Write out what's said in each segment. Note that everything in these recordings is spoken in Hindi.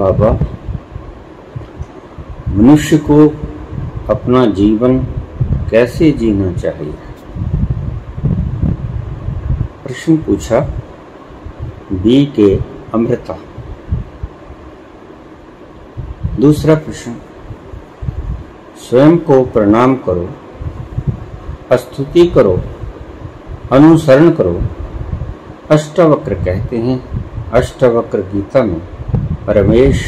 बाबा, मनुष्य को अपना जीवन कैसे जीना चाहिए? प्रश्न पूछा बी के अमृता। दूसरा प्रश्न, स्वयं को प्रणाम करो, स्तुति करो, अनुसरण करो। अष्टवक्र कहते हैं, अष्टवक्र गीता में रमेश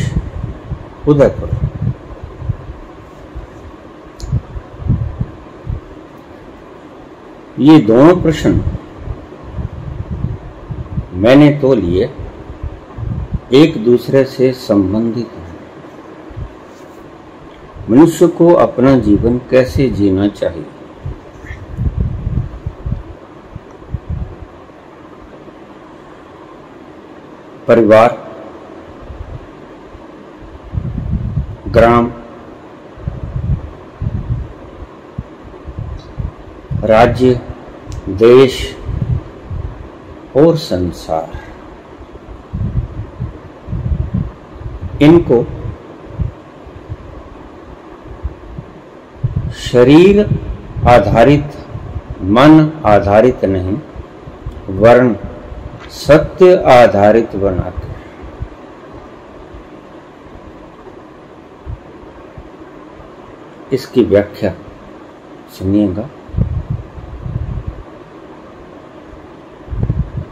उदयपुर। ये दोनों प्रश्न मैंने तो लिए एक दूसरे से संबंधित हैं। मनुष्य को अपना जीवन कैसे जीना चाहिए? परिवार, ग्राम, राज्य, देश और संसार, इनको शरीर आधारित, मन आधारित नहीं, वर्ण सत्य आधारित बनाते हैं। इसकी व्याख्या सुनिएगा।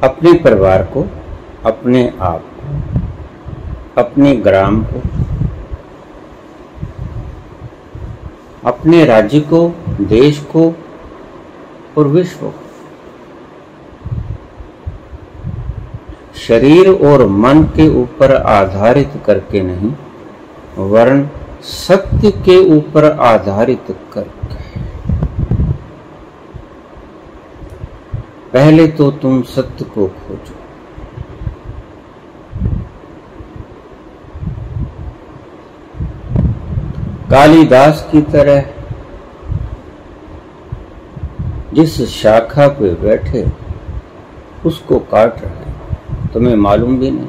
अपने परिवार को, अपने आप को, अपने ग्राम को, अपने राज्य को, देश को और विश्व को शरीर और मन के ऊपर आधारित करके नहीं, वर्ण सत्य के ऊपर आधारित करके। पहले तो तुम सत्य को खोजो। कालिदास की तरह जिस शाखा पे बैठे उसको काट रहे, तुम्हें मालूम भी नहीं।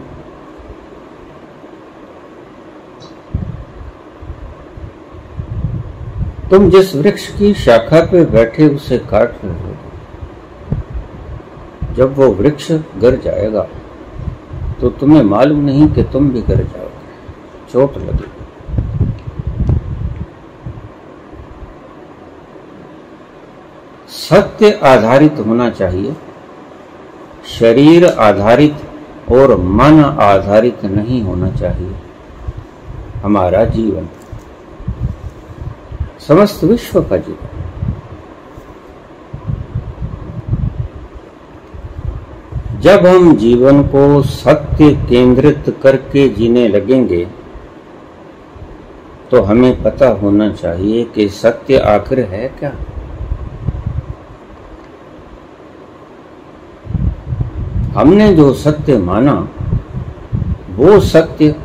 तुम जिस वृक्ष की शाखा पे बैठे उसे काट रहे हो, जब वो वृक्ष गिर जाएगा तो तुम्हें मालूम नहीं कि तुम भी गिर जाओगे, चोट लगेगी। सत्य आधारित होना चाहिए, शरीर आधारित और मन आधारित नहीं होना चाहिए। हमारा जीवन, समस्त विश्व का जीवन जब हम जीवन को सत्य केंद्रित करके जीने लगेंगे तो हमें पता होना चाहिए कि सत्य आखिर है क्या। हमने जो सत्य माना वो सत्य,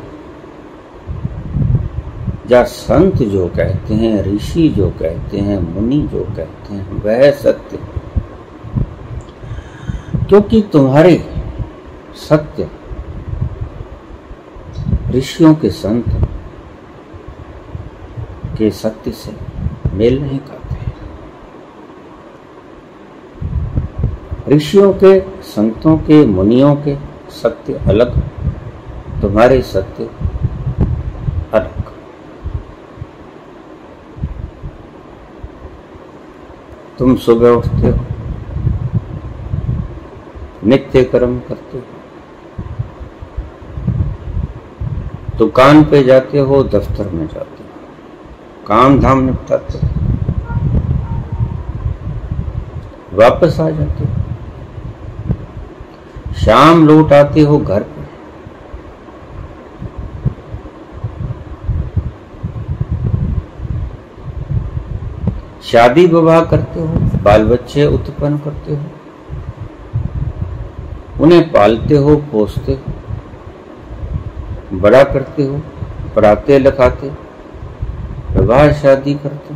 या संत जो कहते हैं, ऋषि जो कहते हैं, मुनि जो कहते हैं, वह सत्य। क्योंकि तुम्हारे सत्य ऋषियों के, संत के सत्य से मेल नहीं खाते। ऋषियों के, संतों के, मुनियों के सत्य अलग, तुम्हारे सत्य अलग। तुम सुबह उठते हो, नित्य कर्म करते हो, दुकान पे जाते हो, दफ्तर में जाते हो, काम धाम निपटाते हो, वापस आ जाते हो, शाम लौट आते हो घर पे। शादी विवाह करते हो, बाल बच्चे उत्पन्न करते हो, उन्हें पालते हो, पोसते हो, बड़ा करते हो, पढ़ाते लिखाते, विवाह शादी करते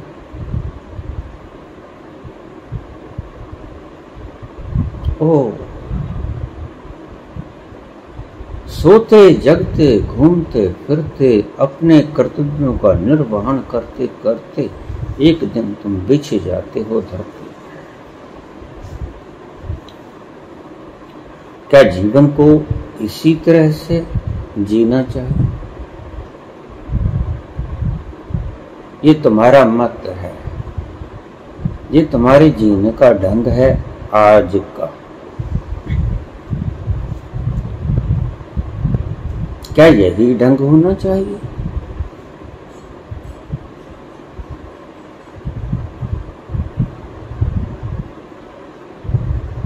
हो। सोते जगते घूमते फिरते अपने कर्तव्यों का निर्वहन करते करते एक दिन तुम बिछ जाते हो धरती। क्या जीवन को इसी तरह से जीना चाहिए? ये तुम्हारा मत है, ये तुम्हारे जीने का ढंग है आज का। क्या यही ढंग होना चाहिए?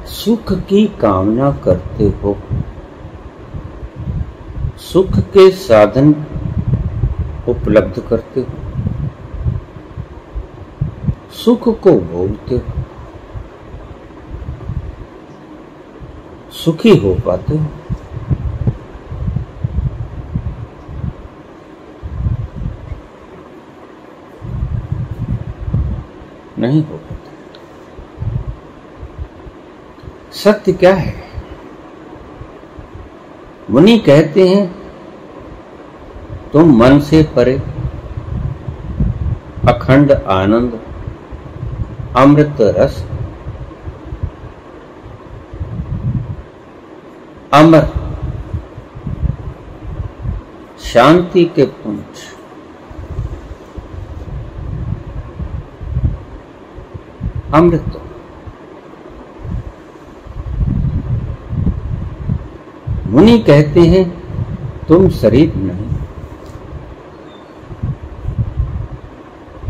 सुख की कामना करते हो, सुख के साधन उपलब्ध करते हो, सुख को भोगते हो, सुखी हो पाते हो? नहीं हो पाता। सत्य क्या है? मुनि कहते हैं तुम मन से परे अखंड आनंद अमृत रस अमर शांति के पुंज अमृत। मुनि कहते हैं तुम शरीर नहीं।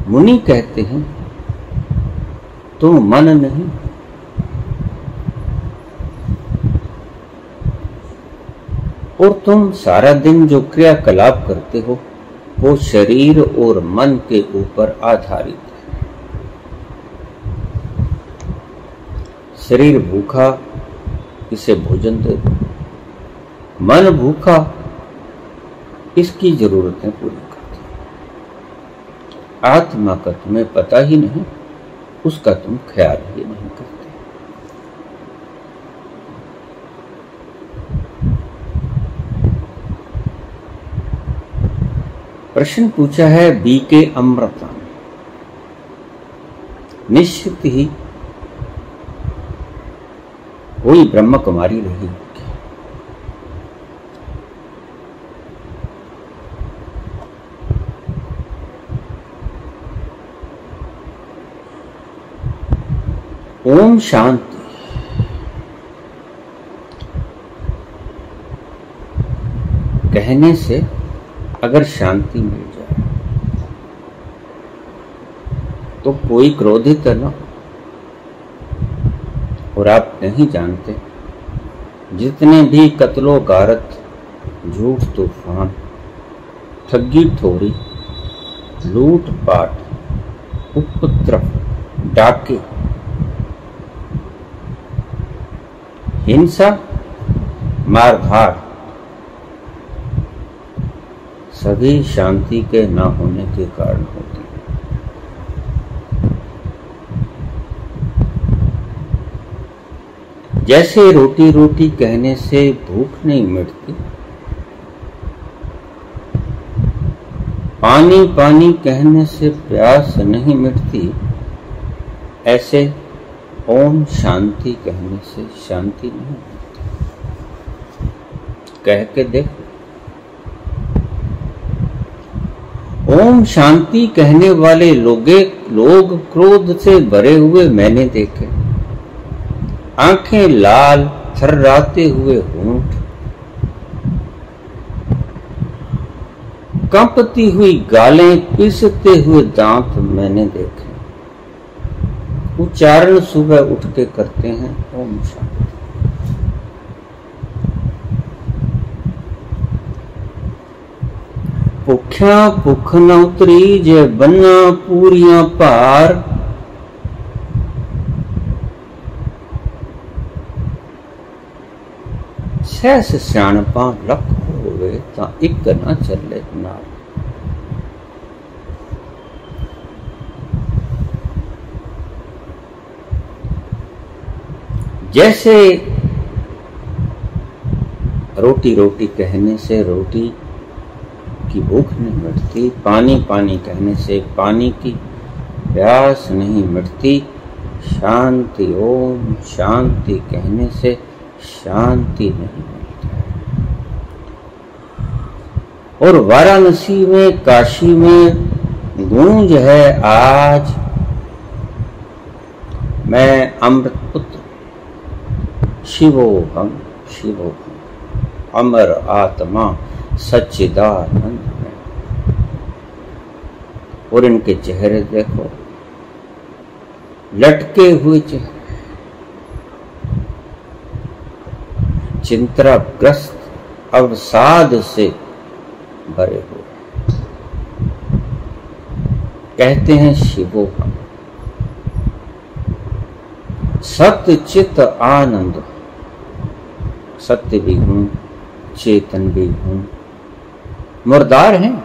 मुनि कहते हैं तुम मन नहीं। और तुम सारा दिन जो क्रियाकलाप करते हो वो शरीर और मन के ऊपर आधारित है। शरीर भूखा, इसे भोजन दे दो। मन भूखा, इसकी जरूरतें पूरी करते। आत्मा का तुम्हें पता ही नहीं, उसका तुम ख्याल ही नहीं करते। प्रश्न पूछा है बीके अमृता ने। निश्चित ही कोई ब्रह्म कुमारी रही, ओम शांति। कहने से अगर शांति मिल जाए तो कोई क्रोधित न हो। और आप नहीं जानते जितने भी कत्लो गारत, झूठ तूफान, ठगी ठोरी, लूट पाट, उपद्रव, डाके, हिंसा, मारधाड़ सभी शांति के न होने के कारण होती है। जैसे रोटी रोटी कहने से भूख नहीं मिटती, पानी पानी कहने से प्यास नहीं मिटती, ऐसे ओम शांति कहने से शांति नहीं मिलती। कह के देखो। ओम शांति कहने वाले लोग क्रोध से भरे हुए मैंने देखे। आंखें लाल, थर्राते हुए होंठ, कंपती हुई गालें, पिसते हुए दांत मैंने देखे। उच्चारण सुबह उठ के करते हैं ओम शांति। भुख्या भुख न उतरी जे बन्ना पूरियां पार। सहस सियाणपा लख होवे तां इक न चले नाल। जैसे रोटी रोटी कहने से रोटी की भूख नहीं मिटती, पानी पानी कहने से पानी की प्यास नहीं मिटती, शांति ओम शांति कहने से शांति नहीं मिलती। और वाराणसी में, काशी में गूंज है आज, मैं अमृतपुत्र शिवोहम शिवोहम, अमर आत्मा सच्चिदानंद में। और इनके चेहरे देखो, लटके हुए चेहरे, चिंताग्रस्त अवसाद से भरे हुए। कहते हैं शिवोहम, सत्य चित आनंद, सत्य भी हूं, चेतन भी हूं, मुर्दार हैं,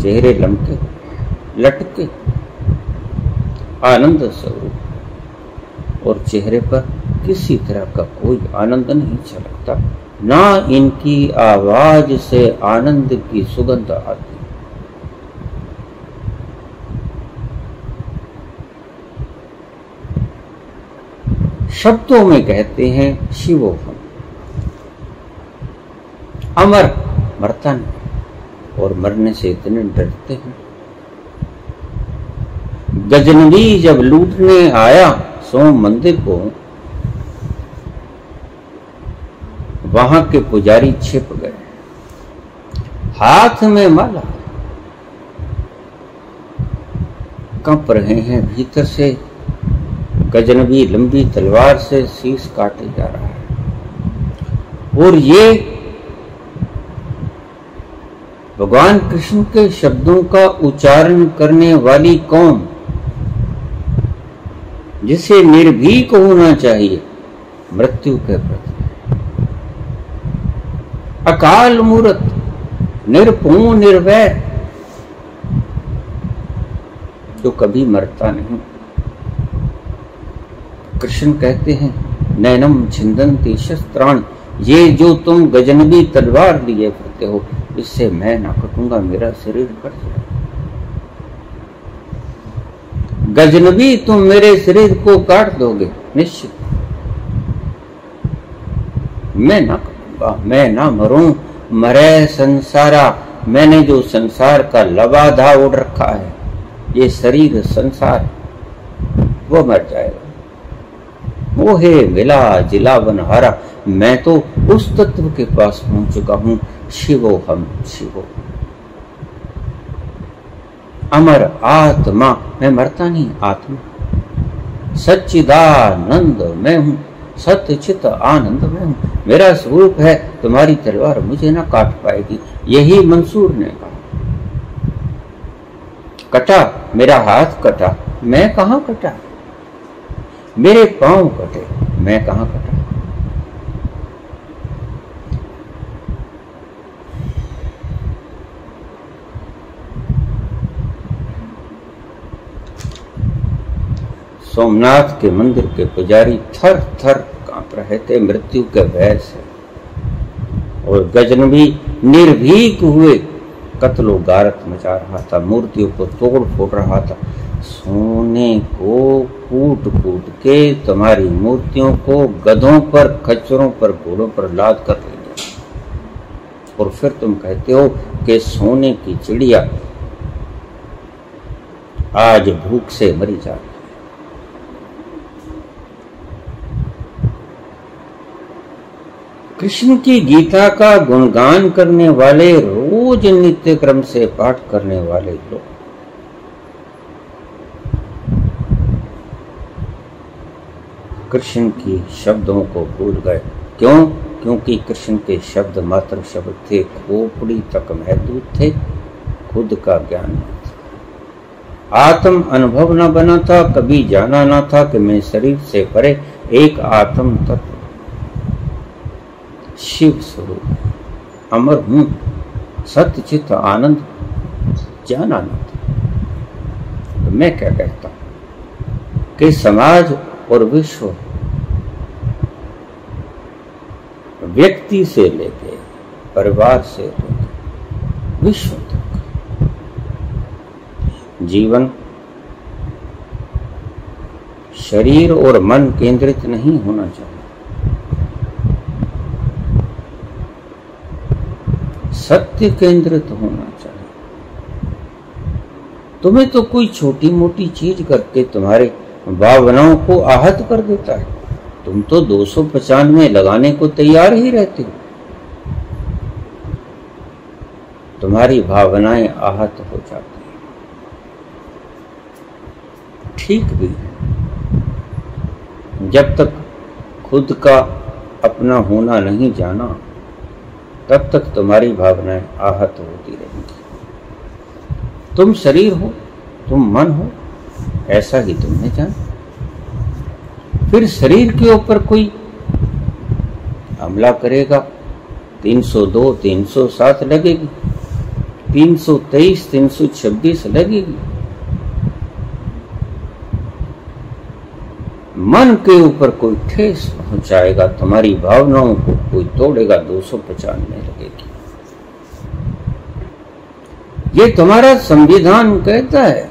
चेहरे लमके लटके, आनंद स्वरूप, और चेहरे पर किसी तरह का कोई आनंद नहीं छलकता, ना इनकी आवाज से आनंद की सुगंध आती। शब्दों में कहते हैं शिवोहम, अमर, मरता नहीं, और मरने से इतने डरते हैं। गजनवी जब लूटने आया सोम मंदिर को, वहां के पुजारी छिप गए, हाथ में माला, कंप रहे हैं भीतर से। गजनवी लंबी तलवार से शीश काटे जा रहा है, और ये भगवान कृष्ण के शब्दों का उच्चारण करने वाली कौम, जिसे निर्भीक होना चाहिए मृत्यु के प्रति, अकाल मूर्त, निर्भू निर्वैर, जो कभी मरता नहीं। कृष्ण कहते हैं नैनम छिंदन्ति शस्त्राण, ये जो तुम गजनवी तलवार लिए फिरते हो, इससे मैं ना कटूंगा, मेरा शरीर कट जाए। गजनवी तुम मेरे शरीर को काट दोगे निश्चित, मैं ना कटूंगा, मैं ना मरूं। मरे संसारा, मैंने जो संसार का लबाधा ओढ़ रखा है, ये शरीर संसार, वो मर जाएगा। मोहे मिला जिला बनहारा, मैं तो उस तत्व के पास पहुंच चुका हूं। शिवोहम शिवो, अमर आत्मा, मैं मरता नहीं, आत्मा। सच्चिदानंद मैं हूं, सत्य चित आनंद में हूं, मेरा स्वरूप है। तुम्हारी तलवार मुझे ना काट पाएगी। यही मंसूर ने कहा। कटा, मेरा हाथ कटा, मैं कहां कटा, मेरे पांव कटे, मैं कहां कटा। सोमनाथ के मंदिर के पुजारी थर थर कांप रहे थे मृत्यु के भय से, और गजनवी निर्भीक हुए कत्लो गारत मचा रहा था, मूर्तियों को तोड़ फोड़ रहा था। सोने को कूट कूट के तुम्हारी मूर्तियों को गधों पर, खच्चरों पर, घोड़ों पर लाद कर ले गया, और फिर तुम कहते हो कि सोने की चिड़िया आज भूख से मरी जा रही। कृष्ण की गीता का गुणगान करने वाले, रोज नित्य क्रम से पाठ करने वाले लोग कृष्ण की शब्दों को भूल गए। क्यों? क्योंकि कृष्ण के शब्द मात्र शब्द थे, खोपड़ी तक महदूद थे, खुद का ज्ञान न था, आत्म अनुभव न बना था, कभी जाना न था कि मैं शरीर से परे एक आत्म तत्व शिव स्वरूप अमर हूं, सत्य चित्त आनंद जाना न था। तो मैं क्या कहता हूं कि समाज और विश्व व्यक्ति से लेके परिवार से लेके विश्व तक जीवन शरीर और मन केंद्रित नहीं होना चाहिए। सत्य केंद्रित होना चाहिए। तुम्हें तो कोई छोटी मोटी चीज करके तुम्हारे भावनाओं को आहत कर देता है। तुम तो 295 लगाने को तैयार ही रहते हो। तुम्हारी भावनाएं आहत हो जाती हैं। ठीक भी है। जब तक खुद का अपना होना नहीं जाना तब तक तुम्हारी भावनाएं आहत होती रहेंगी। तुम शरीर हो, तुम मन हो, ऐसा ही तुमने जाना। फिर शरीर के ऊपर कोई हमला करेगा, 302, 307 लगेगी, 323, 326 लगेगी। मन के ऊपर कोई ठेस पहुंचाएगा, तुम्हारी भावनाओं को कोई तोड़ेगा, 295 लगेगी। ये तुम्हारा संविधान कहता है।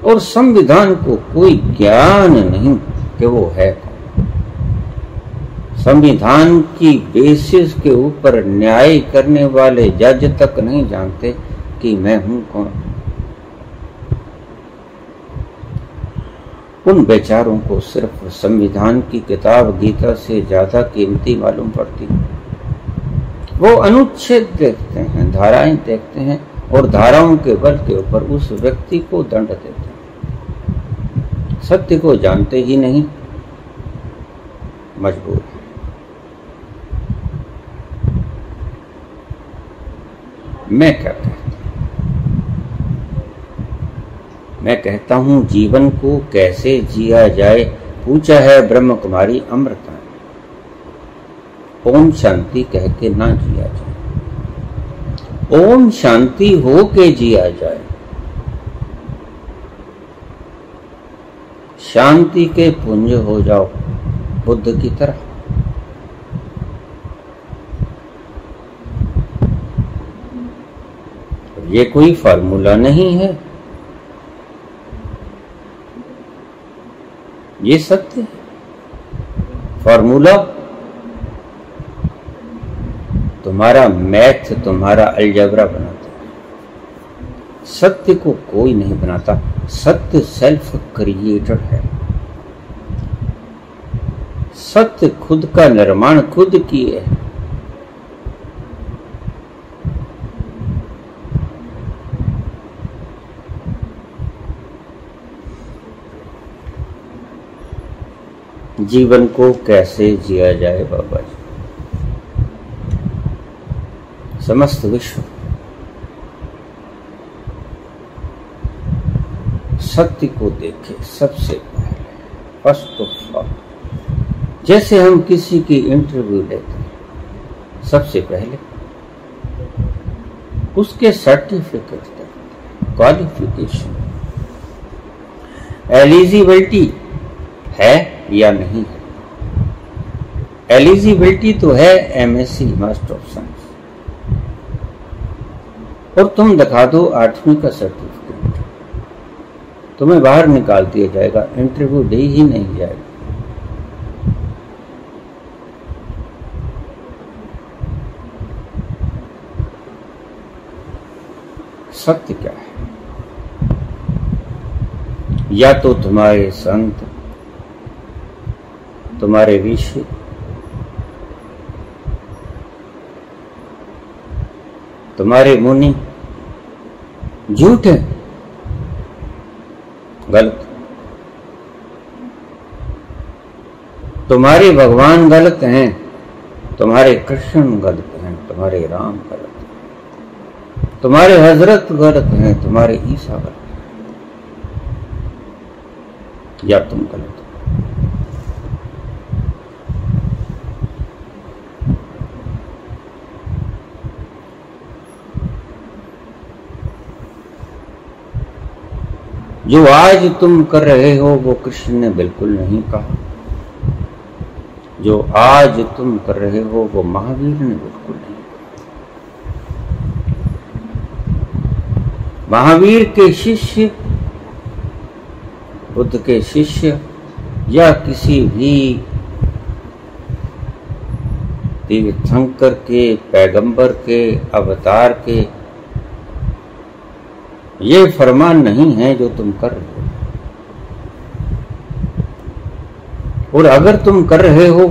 और संविधान को कोई ज्ञान नहीं कि वो है कौन। संविधान की बेसिस के ऊपर न्याय करने वाले जज तक नहीं जानते कि मैं हूं कौन। उन बेचारों को सिर्फ संविधान की किताब गीता से ज्यादा कीमती मालूम पड़ती है। वो अनुच्छेद देखते हैं, धाराएं देखते हैं और धाराओं के बल के ऊपर उस व्यक्ति को दंड देते हैं। सत्य को जानते ही नहीं, मजबूर है। मैं क्या कहता हूं? मैं कहता हूं जीवन को कैसे जिया जाए पूछा है ब्रह्म कुमारी अमृता ने। ओम शांति कह के ना जिया जाए, ओम शांति हो के जिया जाए। शांति के पुंज हो जाओ बुद्ध की तरह। ये कोई फार्मूला नहीं है, ये सत्य है। फार्मूला तुम्हारा मैथ, तुम्हारा अलजेब्रा बनाता है। सत्य को कोई नहीं बनाता। सत्य सेल्फ क्रिएटेड है। सत्य खुद का निर्माण खुद किए है। जीवन को कैसे जिया जाए बाबा जी? समस्त विश्व सत्य को देखे सबसे पहले, फर्स्ट ऑफ ऑल। जैसे हम किसी की इंटरव्यू लेते हैं, सबसे पहले उसके सर्टिफिकेट देखते हैं, क्वालिफिकेशन, एलिजिबिलिटी है या नहीं है। एलिजिबिलिटी तो है MSc मास्टर ऑफ साइंस, और तुम दिखा दो 8वीं का सर्टिफिकेट, तुम्हें बाहर निकाल दिया जाएगा, इंटरव्यू दे ही नहीं जाएगा। सत्य क्या है? या तो तुम्हारे संत, तुम्हारे ऋषि, तुम्हारे मुनि झूठ है, गलत। तुम्हारे भगवान गलत हैं, तुम्हारे कृष्ण गलत हैं, तुम्हारे राम गलत हैं, तुम्हारे हजरत गलत हैं, तुम्हारे ईसा गलत हैं, या तुम गलत हो। जो आज तुम कर रहे हो वो कृष्ण ने बिल्कुल नहीं कहा। जो आज तुम कर रहे हो वो महावीर ने बिल्कुल नहीं कहा। महावीर के शिष्य, बुद्ध के शिष्य या किसी भी तीर्थंकर के, पैगंबर के, अवतार के ये फरमान नहीं है जो तुम कर रहे हो। और अगर तुम कर रहे हो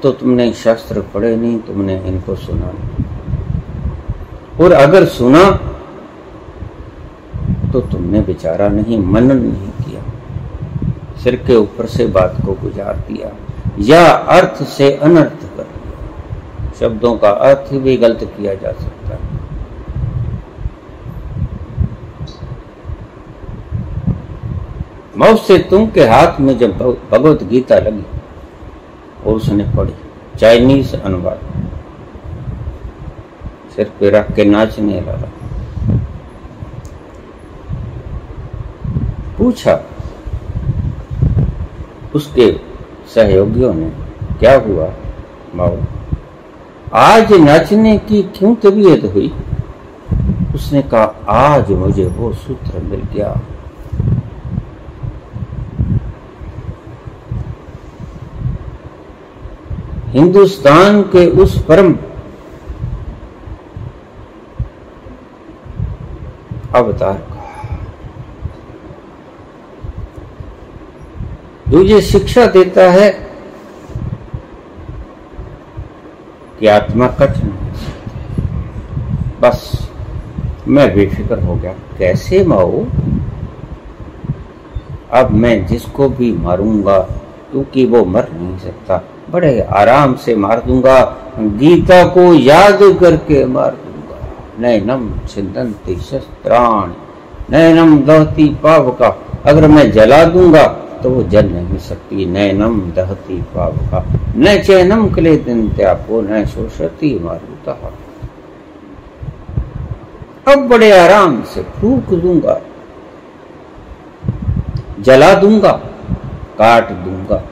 तो तुमने शास्त्र पढ़े नहीं, तुमने इनको सुना नहीं। और अगर सुना तो तुमने विचारा नहीं, मनन नहीं किया, सिर के ऊपर से बात को गुजार दिया या अर्थ से अनर्थ कर दिया। शब्दों का अर्थ भी गलत किया जा सकता है। माओ सेतुंग के हाथ में जब भगवत गीता लगी और उसने पढ़ी, चाइनीज अनुवाद, सिर पे रख के नाचने लगा। पूछा उसके सहयोगियों ने, क्या हुआ माओ, आज नाचने की क्यों तबीयत हुई? उसने कहा, आज मुझे वो सूत्र मिल गया। हिंदुस्तान के उस परम अवतार का जो ये शिक्षा देता है कि आत्मा कट नहीं सकती। बस मैं बेफिक्र हो गया। कैसे माओ? अब मैं जिसको भी मारूंगा, क्योंकि वो मर नहीं सकता, बड़े आराम से मार दूंगा, गीता को याद करके मार दूंगा। नैनम छिन्दन्ति शस्त्राणि नैनम दहति पावका। अगर मैं जला दूंगा तो वो जल नहीं सकती। नैनम दहति पावका न चैनम क्लेदन्त्यापो न शोषति मारुतः। अब बड़े आराम से फूंक दूंगा, जला दूंगा, काट दूंगा।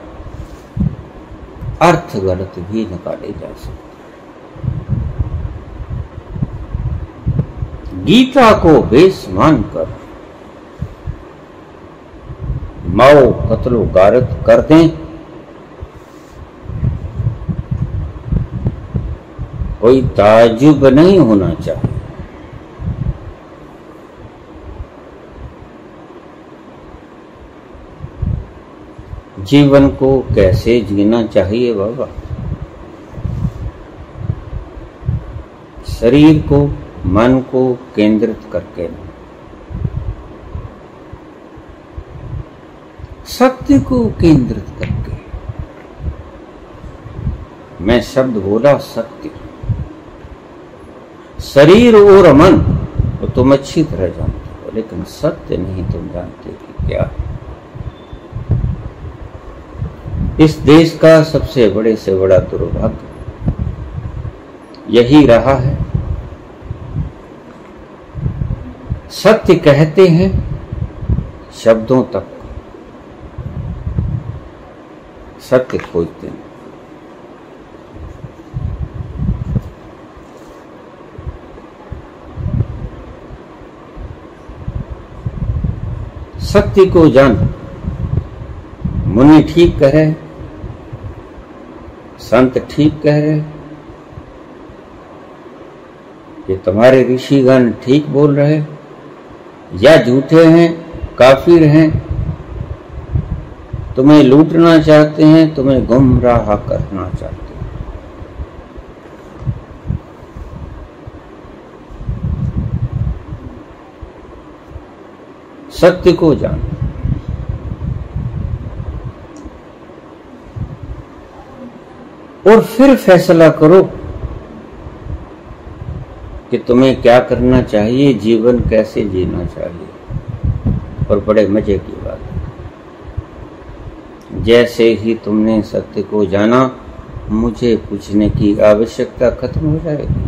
अर्थ गलत भी निकाले जा सकते। गीता को बेस मानकर माओ कत्लो गारत कर दें, कोई ताजुब नहीं होना चाहिए। जीवन को कैसे जीना चाहिए बाबा? शरीर को, मन को केंद्रित करके, सत्य को केंद्रित करके। मैं शब्द बोला सत्य, शरीर और मन तो तुम अच्छी तरह जानते हो, लेकिन सत्य नहीं तुम जानते कि क्या है। इस देश का सबसे बड़े से बड़ा दुर्भाग्य यही रहा है। सत्य कहते हैं शब्दों तक, सत्य खोजते हैं। सत्य को जान। मुनि ठीक कह रहे, संत ठीक कह रहे, कि तुम्हारे ऋषिगण ठीक बोल रहे या झूठे हैं, काफिर हैं, तुम्हें लूटना चाहते हैं, तुम्हें गुमराह करना चाहते हैं। सत्य को जानो। और फिर फैसला करो कि तुम्हें क्या करना चाहिए, जीवन कैसे जीना चाहिए। और बड़े मजे की बात है, जैसे ही तुमने सत्य को जाना, मुझे पूछने की आवश्यकता खत्म हो जाएगी।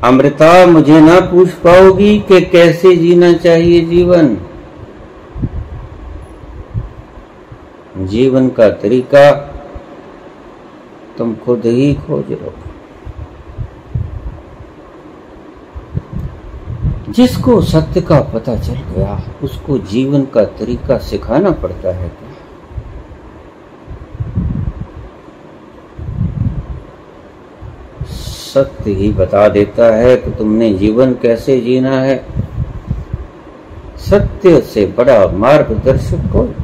अमृता मुझे ना पूछ पाओगी कि कैसे जीना चाहिए जीवन। जीवन का तरीका तुम खुद ही खोज लो। जिसको सत्य का पता चल गया उसको जीवन का तरीका सिखाना पड़ता है क्या? सत्य ही बता देता है कि तुमने जीवन कैसे जीना है। सत्य से बड़ा मार्गदर्शक कौन?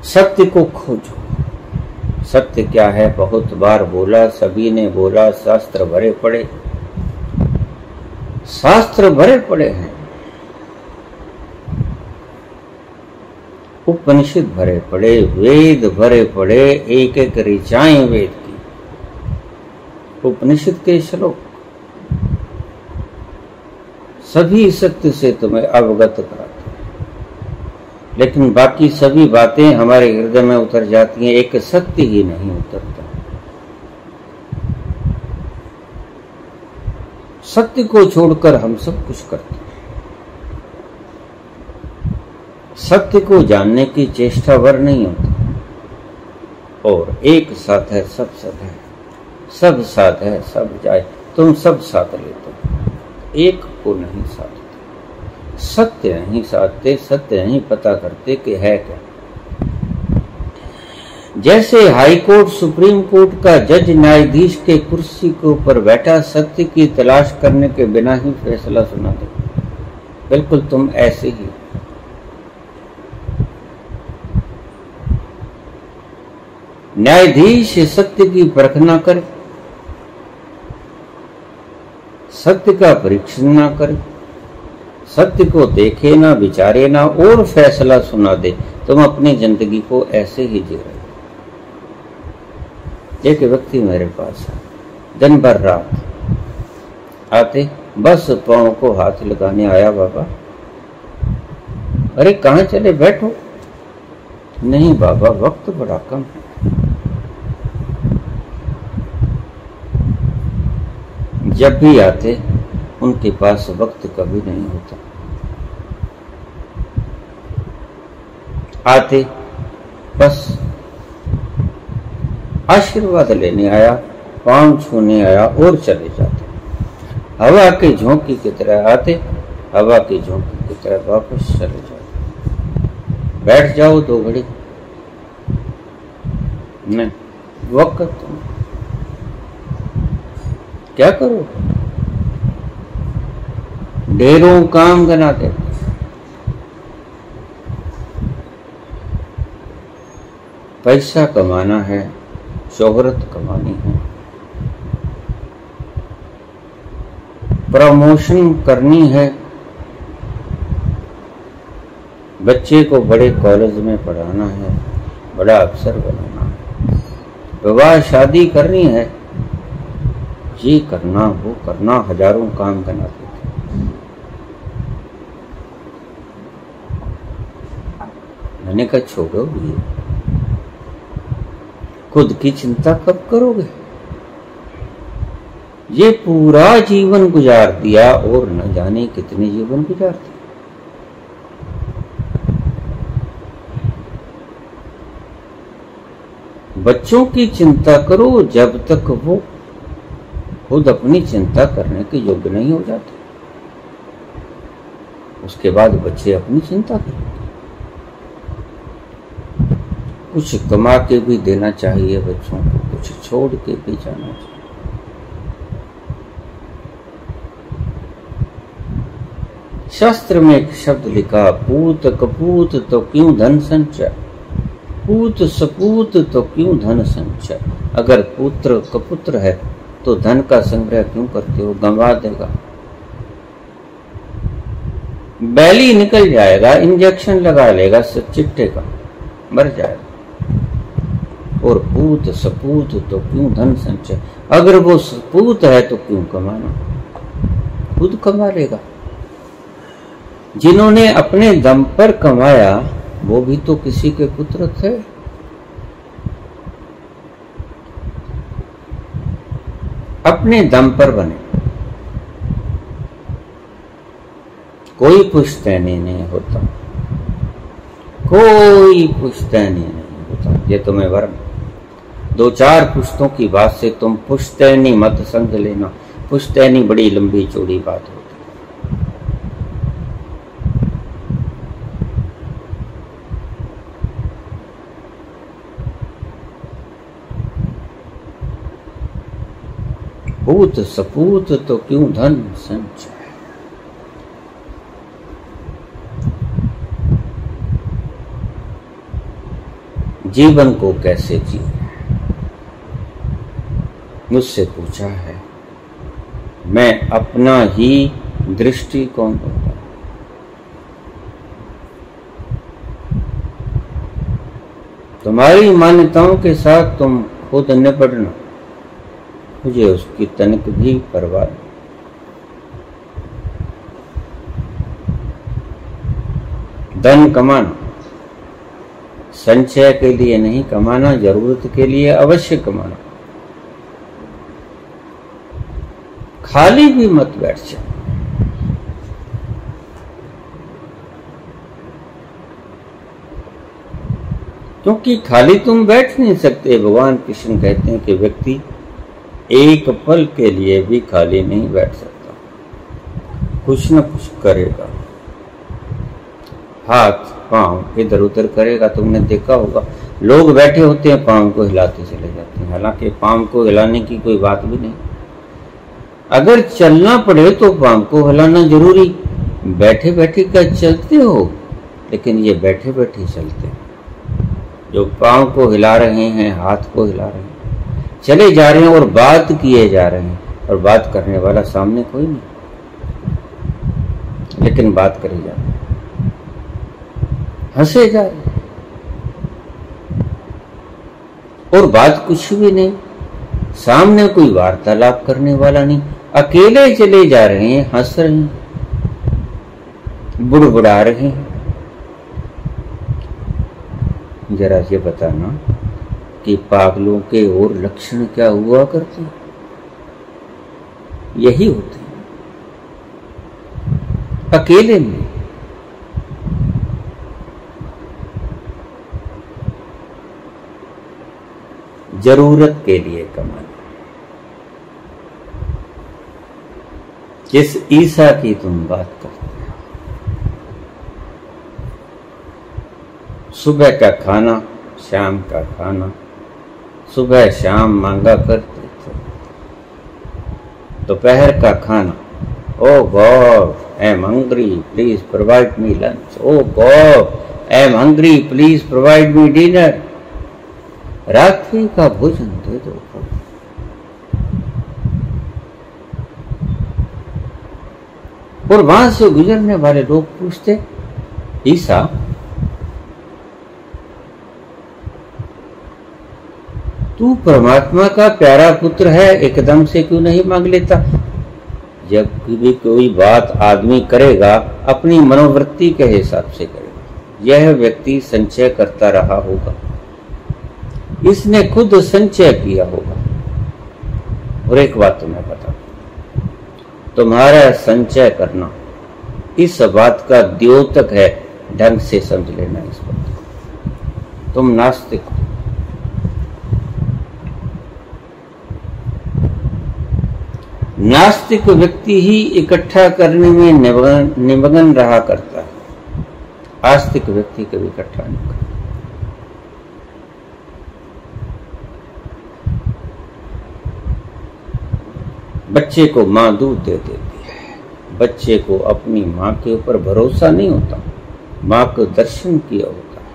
सत्य को खोजो। सत्य क्या है? बहुत बार बोला, सभी ने बोला, शास्त्र भरे पड़े, शास्त्र भरे पड़े हैं, उपनिषद भरे पड़े, वेद भरे पड़े, एक एक ऋचाएं वेद की, उपनिषद के श्लोक, सभी सत्य से तुम्हें अवगत कराते हैं। लेकिन बाकी सभी बातें हमारे हृदय में उतर जाती हैं, एक सत्य ही नहीं उतरता। सत्य को छोड़कर हम सब कुछ करते हैं। सत्य को जानने की चेष्टा भर नहीं होती। और एक साथ है सब सब है, सब साथ है सब जाए। तुम सब साथ लेते हो, एक को नहीं साथ। सत्य नहीं साधते, सत्य नहीं पता करते कि है क्या। जैसे हाई कोर्ट सुप्रीम कोर्ट का जज न्यायाधीश के कुर्सी के ऊपर बैठा सत्य की तलाश करने के बिना ही फैसला सुना दे, बिल्कुल तुम ऐसे ही। न्यायाधीश सत्य की परख ना करे, सत्य का परीक्षण ना करे, सत्य को देखे ना, विचारे ना और फैसला सुना दे, तुम अपनी जिंदगी को ऐसे ही जी रहे। एक व्यक्ति मेरे पास है, दिन भर रात आते बस पांव को हाथ लगाने आया। बाबा, अरे कहाँ चले, बैठो। नहीं बाबा, वक्त बड़ा कम है। जब भी आते उनके पास वक्त कभी नहीं होता। आते बस आशीर्वाद लेने आया, पांव छूने आया और चले जाते। हवा के झोंके की तरह आते, हवा के झोंके की तरह वापस चले जाते। बैठ जाओ 2 घड़ी, नहीं वक्त तुम क्या करो, ढेरों काम बनाते। पैसा कमाना है, शोहरत कमानी है, प्रमोशन करनी है, बच्चे को बड़े कॉलेज में पढ़ाना है, बड़ा अफसर बनाना है, विवाह शादी करनी है, ये करना वो करना, हजारों काम बनाते थे। मैंने कहा छोड़ो, ये खुद की चिंता कब करोगे? ये पूरा जीवन गुजार दिया और न जाने कितने जीवन गुजार दिए। बच्चों की चिंता करो जब तक वो खुद अपनी चिंता करने के योग्य नहीं हो जाते, उसके बाद बच्चे अपनी चिंता करेंगे। कुछ कमा के भी देना चाहिए बच्चों को, कुछ छोड़ के भी जाना चाहिए। शास्त्र में एक शब्द लिखा, पूत कपूत तो क्यों धन संचय, पूत सपूत तो क्यों धन संचय। अगर पुत्र कपुत्र है तो धन का संग्रह क्यों करते हो, गंवा देगा। बैली निकल जाएगा, इंजेक्शन लगा लेगा चिट्टे का, मर जाएगा। और पूत सपूत तो क्यों धन संचय, अगर वो सपूत है तो क्यों कमाना, खुद कमा लेगा। जिन्होंने अपने दम पर कमाया वो भी तो किसी के पुत्र थे। अपने दम पर बने, कोई पुश्तैनी नहीं होता, कोई पुश्तैनी नहीं होता। ये तुम्हें वरन 2-4 पुश्तों की बात से तुम पुश्तैनी मत समझ लेना। पुश्तैनी बड़ी लंबी चौड़ी बात होती। पूत सपूत तो क्यों धन संचय। जीवन को कैसे जिए, मुझसे पूछा है। मैं अपना ही दृष्टिकोण होता। तुम्हारी मान्यताओं के साथ तुम खुद निपटना, मुझे उसकी तनिक भी परवाह नहीं। धन कमाना संचय के लिए नहीं कमाना, जरूरत के लिए अवश्य कमाना। खाली भी मत बैठ जाओ। क्योंकि खाली तुम बैठ नहीं सकते। भगवान कृष्ण कहते हैं कि व्यक्ति एक पल के लिए भी खाली नहीं बैठ सकता, कुछ न कुछ करेगा। हाथ पांव इधर उधर करेगा। तुमने देखा होगा लोग बैठे होते हैं, पांव को हिलाते चले जाते हैं, हालांकि पांव को हिलाने की कोई बात भी नहीं। अगर चलना पड़े तो पांव को हिलाना जरूरी। बैठे बैठे क्या चलते हो, लेकिन ये बैठे बैठे चलते हैं। जो पांव को हिला रहे हैं, हाथ को हिला रहे हैं, चले जा रहे हैं और बात किए जा रहे हैं, और बात करने वाला सामने कोई नहीं, लेकिन बात करे जा रहे, हंसे जा रहे, और बात कुछ भी नहीं, सामने कोई वार्तालाप करने वाला नहीं, अकेले चले जा रहे हैं, हंस रहे हैं, बुड़बुड़ा रहे हैं। जरा ये बताना कि पागलों के और लक्षण क्या हुआ करते? यही होते हैं, अकेले में। जरूरत के लिए कमाना। जिस ईसा की तुम बात करते हो, सुबह का खाना, शाम का खाना, सुबह शाम मांगा करते थे। दोपहर का खाना, oh god I am hungry please provide me lunch, oh god I am hungry please provide me dinner. रात्रि का भोजन दे दो। और वहां से गुजरने वाले लोग पूछते, ईसा तू परमात्मा का प्यारा पुत्र है, एकदम से क्यों नहीं मांग लेता? जब भी कोई बात आदमी करेगा अपनी मनोवृत्ति के हिसाब से करेगा। यह व्यक्ति संचय करता रहा होगा, इसने खुद संचय किया होगा। और एक बात तुम्हें बता, तुम्हारा संचय करना इस बात का द्योतक है, ढंग से समझ लेना इस बात को। तुम नास्तिक हो, नास्तिक व्यक्ति ही इकट्ठा करने में निमग्न रहा करता है, आस्तिक व्यक्ति कभी इकट्ठा नहीं करता। बच्चे को मां दूध दे देती है, बच्चे को अपनी मां के ऊपर भरोसा नहीं होता, मां को दर्शन किया होता है,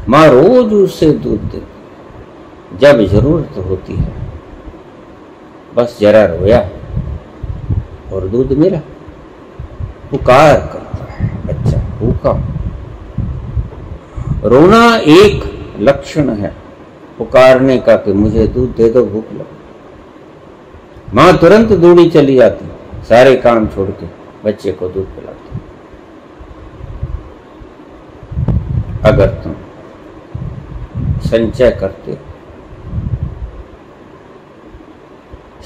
मां रोज उसे दूध देती है। जब जरूरत होती है बस जरा रोया और दूध मिला। पुकार करता है बच्चा, भूखा। रोना एक लक्षण है पुकारने का कि मुझे दूध दे दो, भूख लगी। मां तुरंत दौड़ी चली जाती, सारे काम छोड़ के बच्चे को दूध पिलाती। अगर तुम संचय करते हो,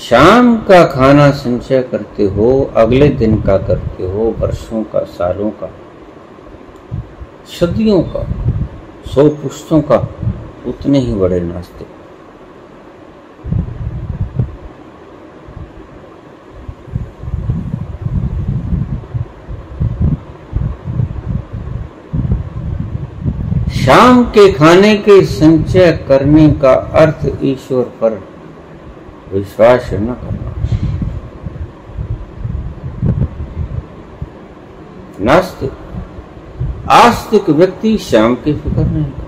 शाम का खाना संचय करते हो, अगले दिन का करते हो, वर्षों का, सालों का, सदियों का, 100 पुश्तों का, उतने ही बड़े नास्तिक। शाम के खाने के संचय करने का अर्थ ईश्वर पर विश्वास न करना। नास्तिक, आस्तिक व्यक्ति शाम की फिक्र नहीं करता।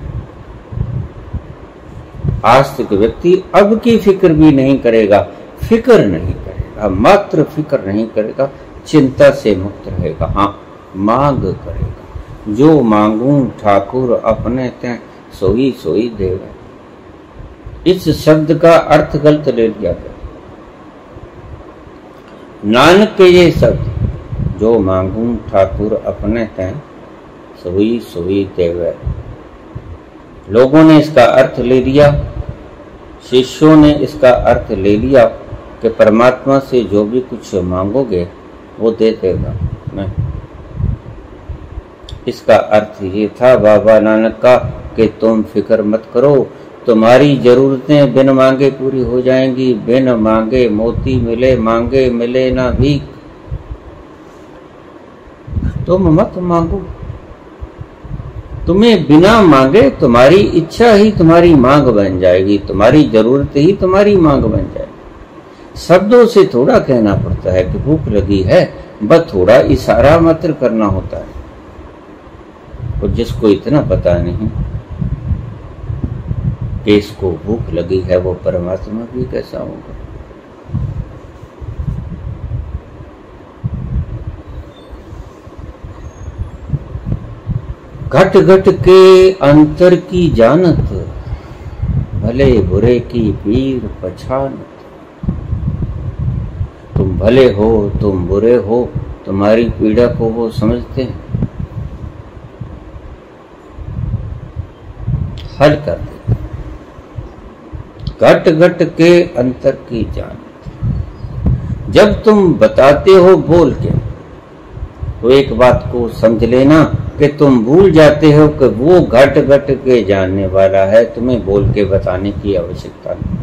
आस्तिक व्यक्ति अब की फिक्र भी नहीं करेगा, फिक्र नहीं करेगा, मात्र फिक्र नहीं करेगा, चिंता से मुक्त रहेगा। हाँ, मांग करेगा। जो मांगू ठाकुर अपने ते सोई सोई देवे। इस शब्द का अर्थ गलत ले लिया गया। नानक के ये शब्द, जो मांगू ठाकुर अपने ते सोई सोई देवे, लोगों ने इसका अर्थ ले लिया, शिष्यों ने इसका अर्थ ले लिया कि परमात्मा से जो भी कुछ मांगोगे वो दे देगा। नहीं, इसका अर्थ ये था बाबा नानक का कि तुम फिक्र मत करो, तुम्हारी जरूरतें बिन मांगे पूरी हो जाएंगी। बिन मांगे मोती मिले, मांगे मिले ना भीख। तुम मत मांगो, तुम्हें बिना मांगे तुम्हारी इच्छा ही तुम्हारी मांग बन जाएगी, तुम्हारी जरूरत ही तुम्हारी मांग बन जाएगी। शब्दों से थोड़ा कहना पड़ता है कि भूख लगी है, बस थोड़ा इशारा मात्र करना होता है। और जिसको इतना पता नहीं कि इसको भूख लगी है, वो परमात्मा भी कैसा होगा। घट घट के अंतर की जानत, भले बुरे की पीर पछानत। तुम भले हो, तुम बुरे हो, तुम्हारी पीड़ा को वो समझते हैं, हल कर देते। घट घट के अंतर की जानत। जब तुम बताते हो बोल के, तो एक बात को समझ लेना कि तुम भूल जाते हो कि वो घट घट के जानने वाला है, तुम्हें बोल के बताने की आवश्यकता नहीं।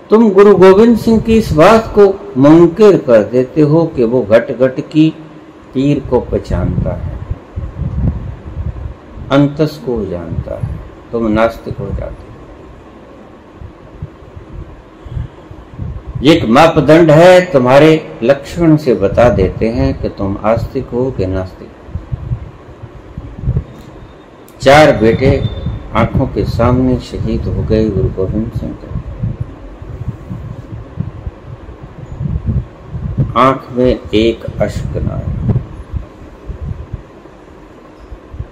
तुम गुरु गोविंद सिंह की इस बात को मुनकिर कर देते हो कि वो घट घट की पीर को पहचानता है, अंतस को जानता है। तुम नास्तिक हो जाते हो। एक मापदंड है, तुम्हारे लक्षण से बता देते हैं कि तुम आस्तिक हो कि नास्तिक। 4 बेटे आंखों के सामने शहीद हो गए गुरु गोविंद सिंह के। आंख में एक अश्क न आया।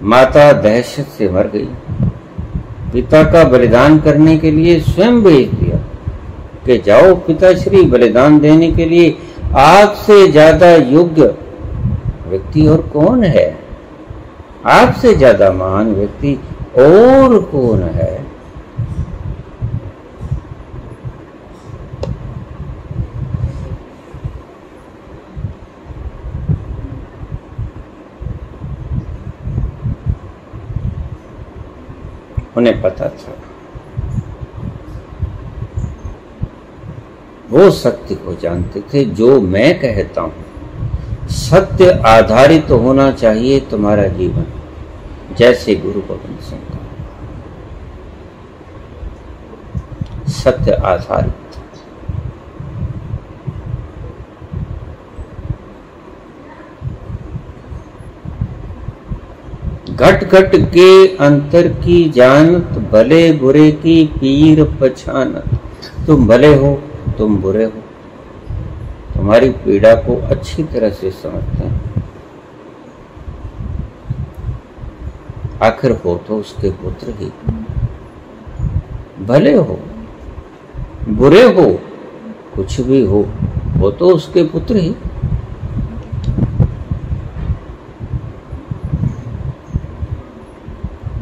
माता दहशत से मर गई। पिता का बलिदान करने के लिए स्वयं भेज दिया कि जाओ पिताश्री, बलिदान देने के लिए आपसे ज्यादा योग्य व्यक्ति और कौन है? आपसे ज्यादा महान व्यक्ति और कौन है? उन्हें पता था, वो सत्य को जानते थे। जो मैं कहता हूं, सत्य आधारित होना चाहिए तुम्हारा जीवन, जैसे गुरु गोविंद सिंह का सत्य आधारित। घट घट के अंतर की जानत, भले बुरे की पीर पछानत। तुम भले हो, तुम बुरे हो, तुम्हारी पीड़ा को अच्छी तरह से समझते हैं। आखिर हो तो उसके पुत्र ही। भले हो, बुरे हो, कुछ भी हो तो उसके पुत्र ही।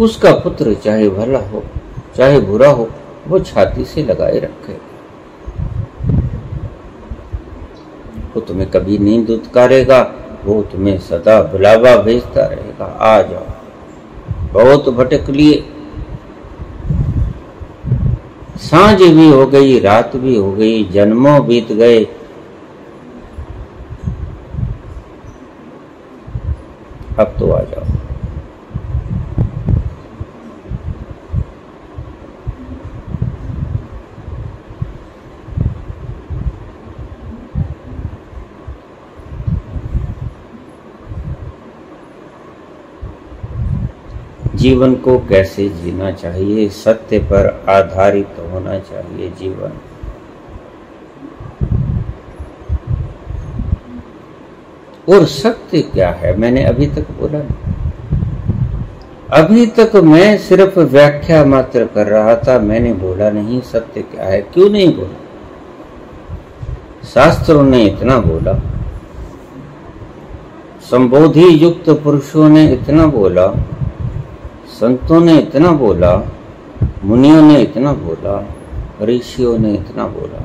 उसका पुत्र चाहे भला हो चाहे बुरा हो, वो छाती से लगाए रखे। वो तुम्हें कभी नींद उतकारेगा, वो तुम्हें सदा बुलावा भेजता रहेगा, आ जाओ। बहुत भटक लिए, सांझ भी हो गई, रात भी हो गई, जन्मों बीत गए, अब तो आ जाओ। जीवन को कैसे जीना चाहिए? सत्य पर आधारित होना चाहिए जीवन। और सत्य क्या है मैंने अभी तक बोला नहीं। अभी तक मैं सिर्फ व्याख्या मात्र कर रहा था, मैंने बोला नहीं सत्य क्या है। क्यों नहीं बोला? शास्त्रों ने इतना बोला, संबोधि युक्त पुरुषों ने इतना बोला, संतों ने इतना बोला, मुनियों ने इतना बोला, ऋषियों ने इतना बोला।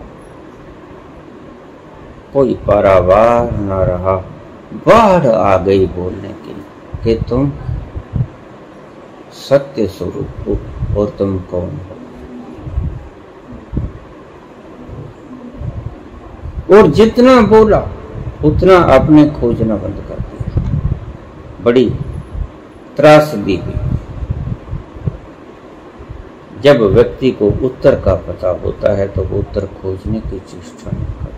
कोई पारावार न रहा, बाढ़ आ गई बोलने की कि तुम सत्य स्वरूप हो और तुम कौन हो। और जितना बोला उतना आपने खोजना बंद कर दिया। बड़ी त्रासदी हुई। जब व्यक्ति को उत्तर का पता होता है तो वो उत्तर खोजने की चेष्टा नहीं करता,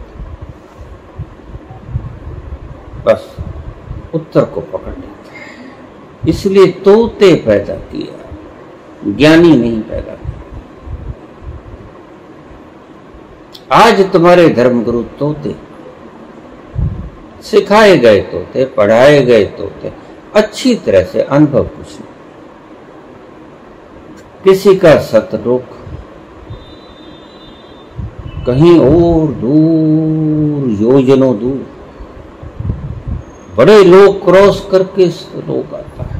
बस उत्तर को पकड़ लेता है। इसलिए तोते पैदा किया, ज्ञानी नहीं पैदा किया। आज तुम्हारे धर्मगुरु तोते, सिखाए गए तोते, पढ़ाए गए तोते, अच्छी तरह से अनुभव कुछ नहीं। किसी का सतलोक कहीं और दूर, योजनों दूर, बड़े लोग क्रॉस करके लोग आता है।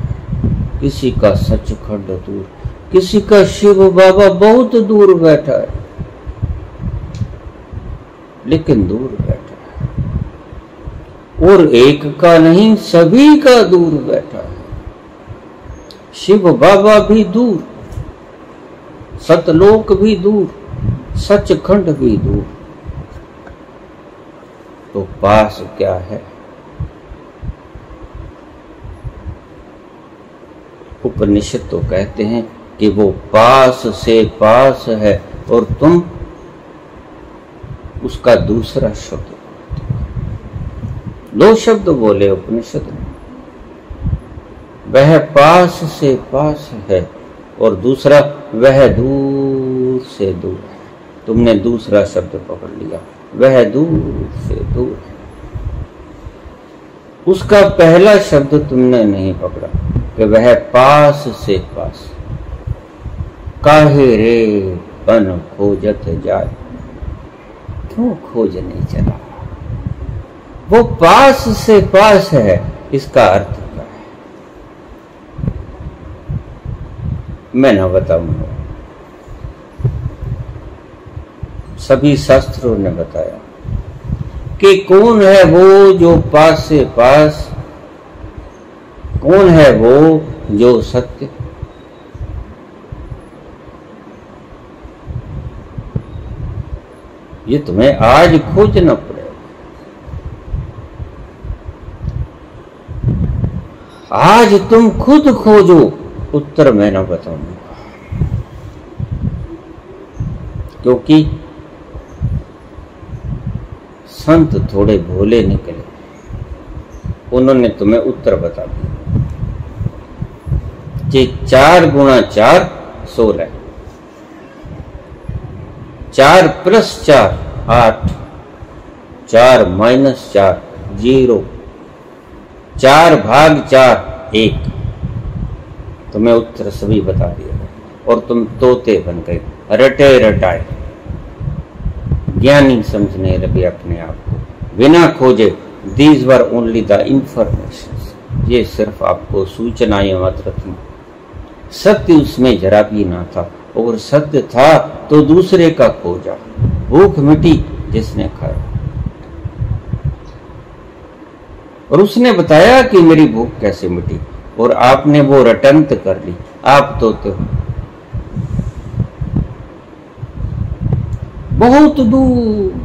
किसी का सचखंड दूर, किसी का शिव बाबा बहुत दूर बैठा है, लेकिन दूर बैठा है। और एक का नहीं, सभी का दूर बैठा है। शिव बाबा भी दूर, सतलोक भी दूर, सचखंड भी दूर, तो पास क्या है? उपनिषद तो कहते हैं कि वो पास से पास है और तुम उसका दूसरा शब्द। दो शब्द बोले उपनिषद में, वह पास से पास है और दूसरा वह दूर से दूर है। तुमने दूसरा शब्द पकड़ लिया, वह दूर से दूर है। उसका पहला शब्द तुमने नहीं पकड़ा कि वह पास से पास। काहे रे बन खोजत जाए, क्यों खोजने चला? वो पास से पास है, इसका अर्थ क्या है? मैं न बताऊंगा, सभी शास्त्रों ने बताया कि कौन है वो जो पास से पास, कौन है वो जो सत्य। ये तुम्हें आज खोजना पड़ेगा। आज तुम खुद खोजो, उत्तर मैं ना बताऊंगा, क्योंकि संत थोड़े भोले निकले, उन्होंने तुम्हें उत्तर बता दिया कि 4 गुणा 4 16, 4 प्लस 4 8, 4 माइनस 4 0, 4 भाग 4 1। तुम्हें उत्तर सभी बता दिया और तुम तोते बन गए, रटे रटाए, ज्ञानी समझने लगे अपने आप को बिना खोजे। These were only the information, ये सिर्फ आपको सूचनाएं मात्र थी, सत्य उसमें जरा भी ना था, और सत्य था तो दूसरे का खोजा। भूख मिटी जिसने खाया, और उसने बताया कि मेरी भूख कैसे मिटी, और आपने वो रटंत कर ली। आप तो बहुत दूर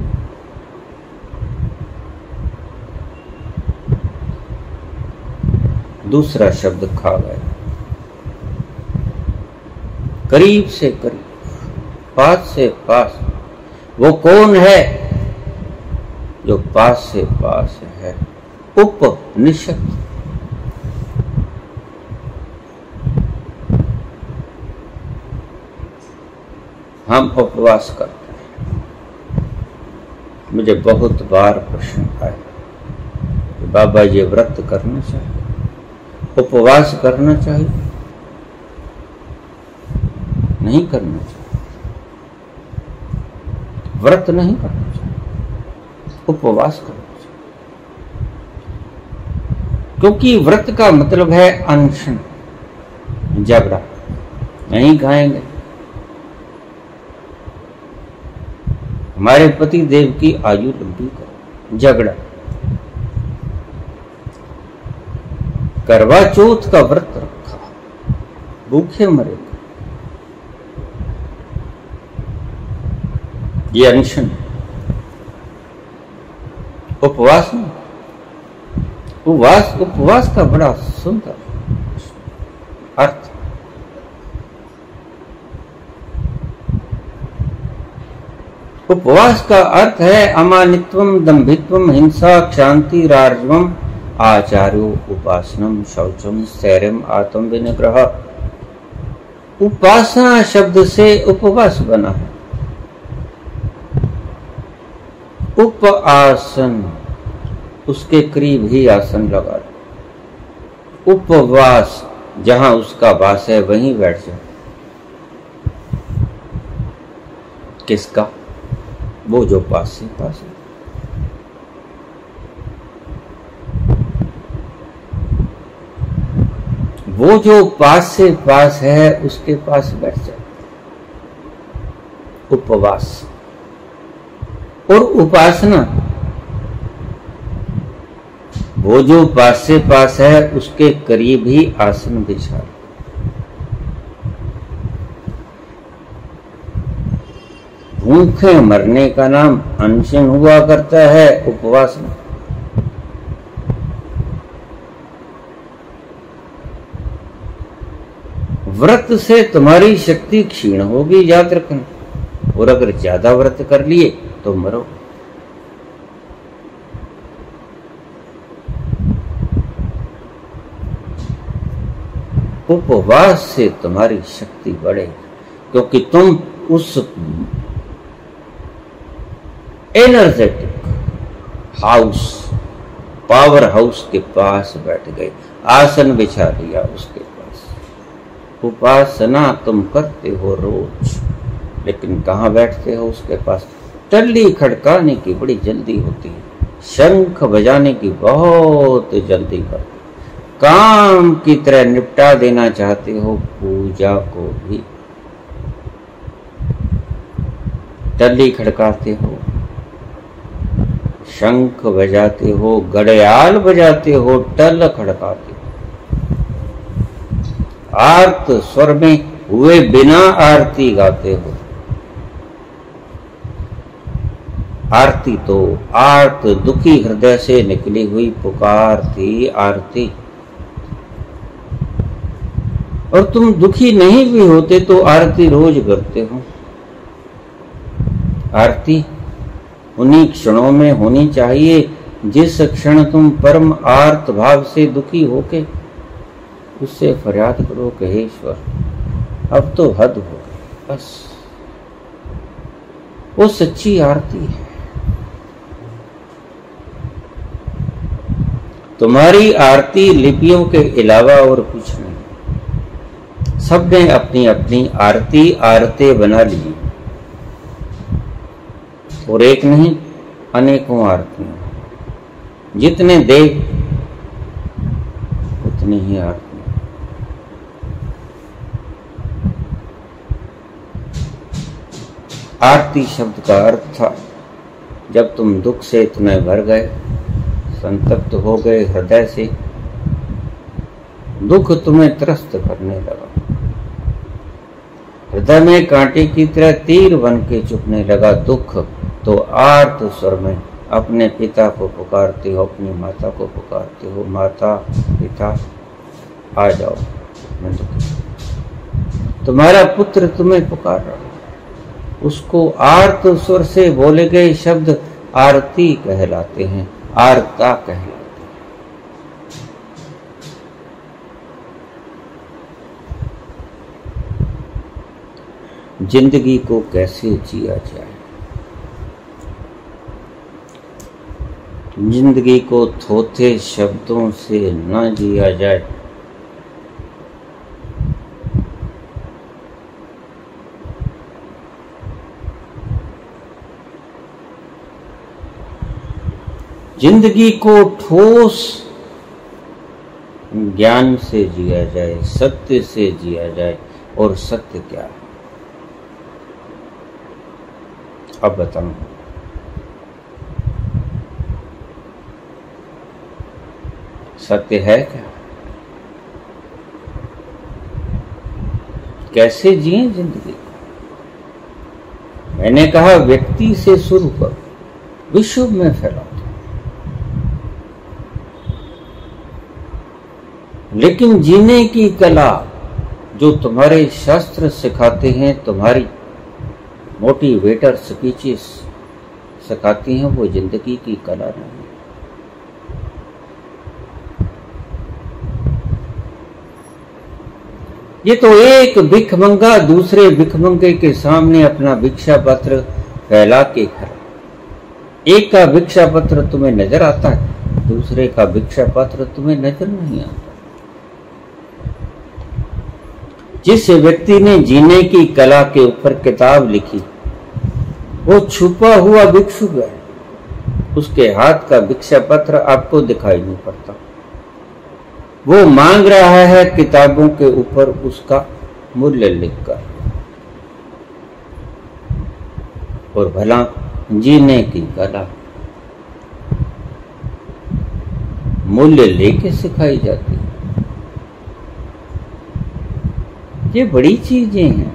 दूसरा शब्द खा गए, करीब से करीब, पास से पास। वो कौन है जो पास से पास है? उपनिषद। हम उपवास करते हैं। मुझे बहुत बार प्रश्न आए कि बाबा ये व्रत करना चाहिए, उपवास करना चाहिए? नहीं करना चाहिए। व्रत नहीं करना चाहिए, उपवास करना चाहिए। क्योंकि व्रत का मतलब है अनशन, झगड़ा। नहीं खाएंगे। हमारे पति देव की आयु लंबी करो, झगड़ा। करवा चौथ का व्रत रखा, भूखे मरेगा, ये अनशन। उपवास नहीं। उपवास का बड़ा सुंदर अर्थ। उपवास का अर्थ है अमानित्वम, दंभित्वम, हिंसा, क्षांति, राजवम, आचार्यो, उपासनम, शौचम, स्थैर्यम, आत्म विनिग्रह। उपासना शब्द से उपवास बना है। उपआसन, उसके करीब ही आसन लगा। उपवास, जहां उसका वास है वहीं बैठ जाए। किसका? वो जो पास से पास है। वो जो पास से पास है उसके पास बैठ जाए। उपवास और उपासना, वो जो पास से पास है उसके करीब ही आसन बिछा। भूखे मरने का नाम अनशन हुआ करता है, उपवास में। व्रत से तुम्हारी शक्ति क्षीण होगी, याद रखना। और अगर ज्यादा व्रत कर लिए तो मरो। उपवास से तुम्हारी शक्ति बढ़ेगी, क्योंकि तुम उस एनर्जेटिक हाउस, पावर हाउस के पास बैठ गए, आसन बिछा लिया उसके पास। उपासना तुम करते हो रोज, लेकिन कहाँ बैठते हो उसके पास? टल्ली खड़काने की बड़ी जल्दी होती है, शंख बजाने की बहुत जल्दी करते, काम की तरह निपटा देना चाहते हो पूजा को भी। टल्ली खड़काते हो, शंख बजाते हो, घड़ियाल बजाते हो, टल खड़काते हो, आर्त स्वर में हुए बिना आरती गाते हो। आरती तो आर्त दुखी हृदय से निकली हुई पुकार थी, आरती। और तुम दुखी नहीं भी होते तो आरती रोज करते हो। आरती उन्हीं क्षणों में होनी चाहिए जिस क्षण तुम परम आर्त भाव से दुखी होके उससे फरियाद करो कि हे ईश्वर, अब तो हद हो गई, बस। वो सच्ची आरती है। तुम्हारी आरती लिपियों के अलावा और कुछ नहीं। सबने अपनी अपनी आरती आरते बना ली, और एक नहीं अनेकों आरतियां। जितने देव उतनी ही आरतियां। आरती शब्द का अर्थ था जब तुम दुख से इतने भर गए, संतप्त हो गए हृदय से, दुख तुम्हें त्रस्त करने लगा, हृदय में कांटे की तरह तीर बन के चुभने लगा दुख, तो आर्त स्वर में अपने पिता को पुकारते हो, अपनी माता को पुकारते हो, माता पिता आ जाओ, मैं दुखी, तुम्हारा पुत्र तुम्हें पुकार रहा। उसको आर्त स्वर से बोले गए शब्द आरती कहलाते हैं, आर्ता कहलाते हैं। जिंदगी को कैसे जिया जाए, जिंदगी को थोथे शब्दों से न जिया जाए। जिंदगी को ठोस ज्ञान से जिया जाए, सत्य से जिया जाए। और सत्य क्या है अब बताऊं? सत्य है क्या? कैसे जिए जिंदगी? मैंने कहा व्यक्ति से शुरू कर, विश्व में फैला। लेकिन जीने की कला जो तुम्हारे शास्त्र सिखाते हैं, तुम्हारी मोटिवेटर स्पीचेस सिखाती हैं, वो जिंदगी की कला नहीं। ये तो एक भिखमंगा दूसरे भिखमंगे के सामने अपना भिक्षा पत्र फैला के खड़ा, एक का भिक्षा पत्र तुम्हें नजर आता है, दूसरे का भिक्षा पत्र तुम्हें नजर नहीं आता। जिस व्यक्ति ने जीने की कला के ऊपर किताब लिखी वो छुपा हुआ भिक्षुक है, उसके हाथ का भिक्षा पत्र आपको दिखाई नहीं पड़ता। वो मांग रहा है किताबों के ऊपर उसका मूल्य लिखकर। और भला जीने की कला मूल्य लेके सिखाई जाती है। ये बड़ी चीजें हैं,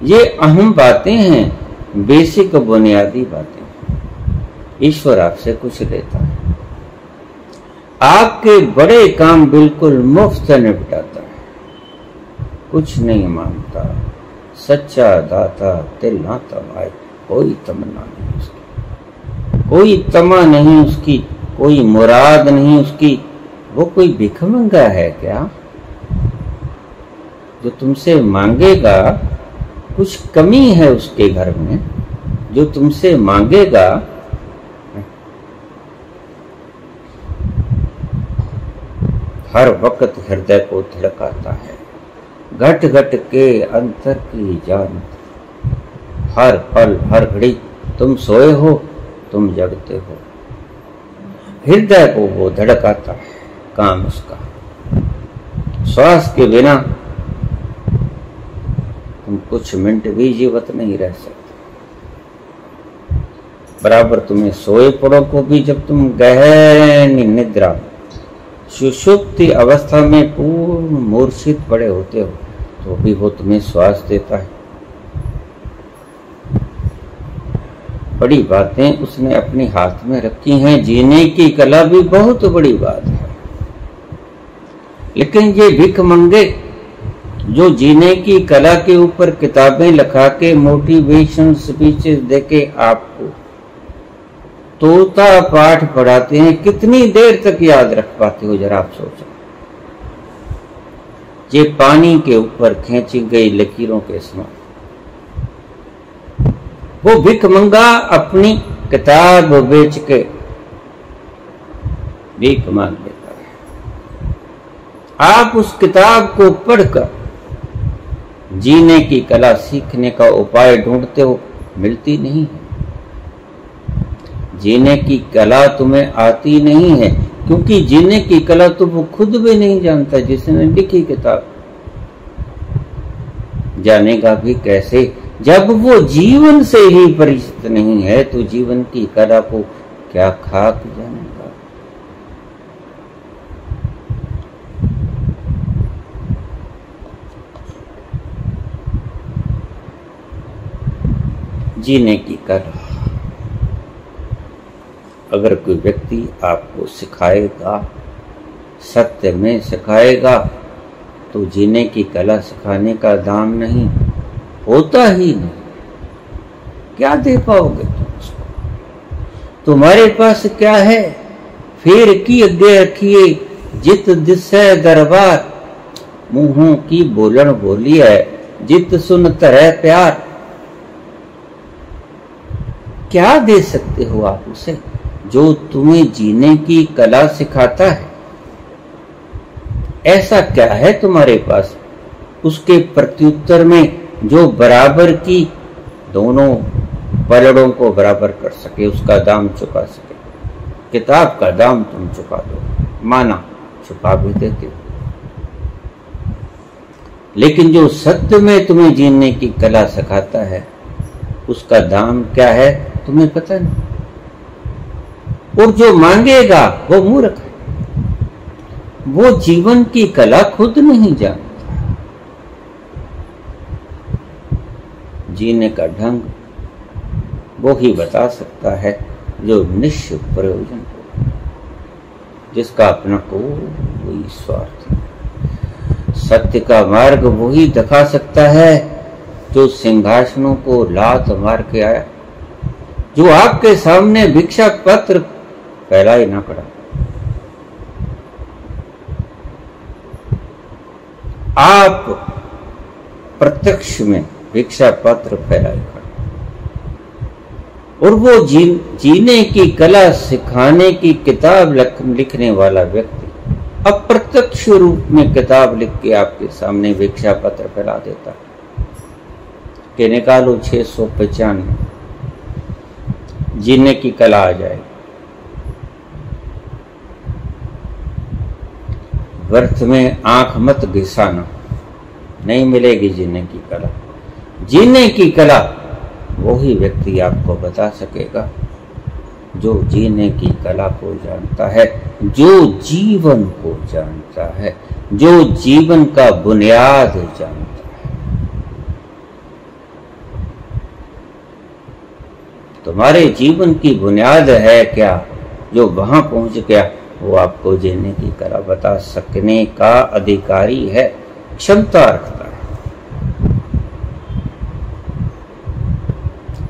ये अहम बातें हैं, बेसिक बुनियादी बातें। ईश्वर आपसे कुछ लेता है, आपके बड़े काम बिल्कुल मुफ्त निपटाता है, कुछ नहीं मांगता। सच्चा दाता दिल ना तमाए, कोई तमन्ना नहीं उसकी, कोई तमा नहीं उसकी, कोई मुराद नहीं उसकी। वो कोई भिखमंगा है क्या जो तुमसे मांगेगा? कुछ कमी है उसके घर में जो तुमसे मांगेगा? हर वक्त हृदय को धड़काता है, घट घट के अंतर की जानत। हर पल हर घड़ी तुम सोए हो, तुम जगते हो, हृदय को वो धड़काता है। काम उसका, श्वास के बिना तुम कुछ मिनट भी जीवित नहीं रह सकते। बराबर तुम्हें सोए पड़ो को भी जब तुम गहरी निद्रा सुषुप्ति अवस्था में पूर्ण मूर्छित पड़े होते हो तो भी वो तुम्हें श्वास देता है। बड़ी बातें उसने अपने हाथ में रखी हैं। जीने की कला भी बहुत बड़ी बात है, लेकिन ये भिखमंगे जो जीने की कला के ऊपर किताबें लिखा के मोटिवेशन स्पीचेस देके आपको तोता पाठ पढ़ाते हैं, कितनी देर तक याद रख पाते हो जरा आप सोचो। ये पानी के ऊपर खींची गई लकीरों के समान। वो भिखमंगा अपनी किताब बेच के भीख मांग लेता है। आप उस किताब को पढ़कर जीने की कला सीखने का उपाय ढूंढते हो, मिलती नहीं है। जीने की कला तुम्हें आती नहीं है, क्योंकि जीने की कला तो वो खुद भी नहीं जानता जिसने लिखी किताब। जानेगा भी कैसे जब वो जीवन से ही परिचित नहीं है, तो जीवन की कला को क्या खाक जानेगा। जीने की कला अगर कोई व्यक्ति आपको सिखाएगा, सत्य में सिखाएगा, तो जीने की कला सिखाने का दाम नहीं, होता ही नहीं। क्या दे पाओगे तुम उसको? तुम्हारे पास क्या है? फिर की अगे रखिए जित दिसै दरबार, मुंहों की बोलन बोली है जित सुन तरह प्यार। क्या दे सकते हो आप उसे जो तुम्हें जीने की कला सिखाता है? ऐसा क्या है तुम्हारे पास उसके प्रत्युत्तर में जो बराबर की दोनों पलड़ों को बराबर कर सके, उसका दाम चुका सके? किताब का दाम तुम चुका दो, माना चुका भी देते हो, लेकिन जो सत्य में तुम्हें जीने की कला सिखाता है उसका दाम क्या है तुम्हें पता नहीं। और जो मांगेगा वो मूर्ख है, वो जीवन की कला खुद नहीं जानता। जीने का ढंग वो ही बता सकता है जो निश्चित प्रयोजन हो, जिसका अपना कोई स्वार्थ नहीं। सत्य का मार्ग वो ही दिखा सकता है जो सिंहासनों को लात मार के आया, जो आपके सामने भिक्षा पत्र फैलाए ना पड़ा। आप प्रत्यक्ष में भिक्षा पत्र फैलाए खड़े, और वो जीने की कला सिखाने की किताब लिखने वाला व्यक्ति अप्रत्यक्ष रूप में किताब लिख के आपके सामने भिक्षा पत्र फैला देता है कि निकालो 695, जीने की कला आ जाएगी। व्यर्थ में आंख मत घिसाना, नहीं मिलेगी जीने की कला। जीने की कला वही व्यक्ति आपको बता सकेगा जो जीने की कला को जानता है, जो जीवन को जानता है, जो जीवन का बुनियाद जानता है। तुम्हारे जीवन की बुनियाद है क्या? जो वहां पहुंच गया वो आपको जीने की कला बता सकने का अधिकारी है, क्षमता रखता है।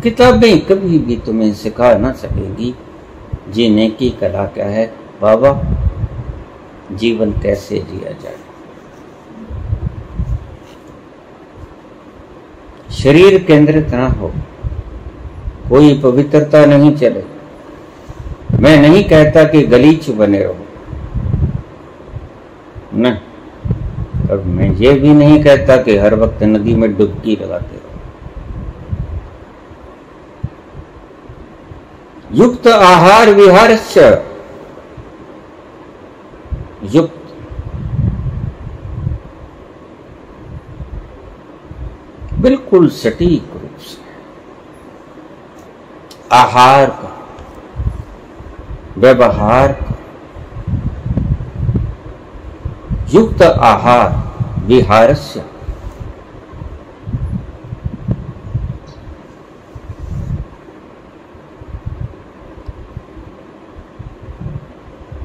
किताबें कभी भी तुम्हें सिखा ना सकेगी जीने की कला क्या है। बाबा, जीवन कैसे जिया जाए। शरीर केंद्रित ना हो, कोई पवित्रता नहीं चले। मैं नहीं कहता कि गलीच बने रहो, नहीं, और मैं ये भी नहीं कहता कि हर वक्त नदी में डुबकी लगाते रहो। युक्त आहार विहारस्य, युक्त बिल्कुल सटीक रूप से आहार का, व्यवहार का, युक्त आहार विहारस्य,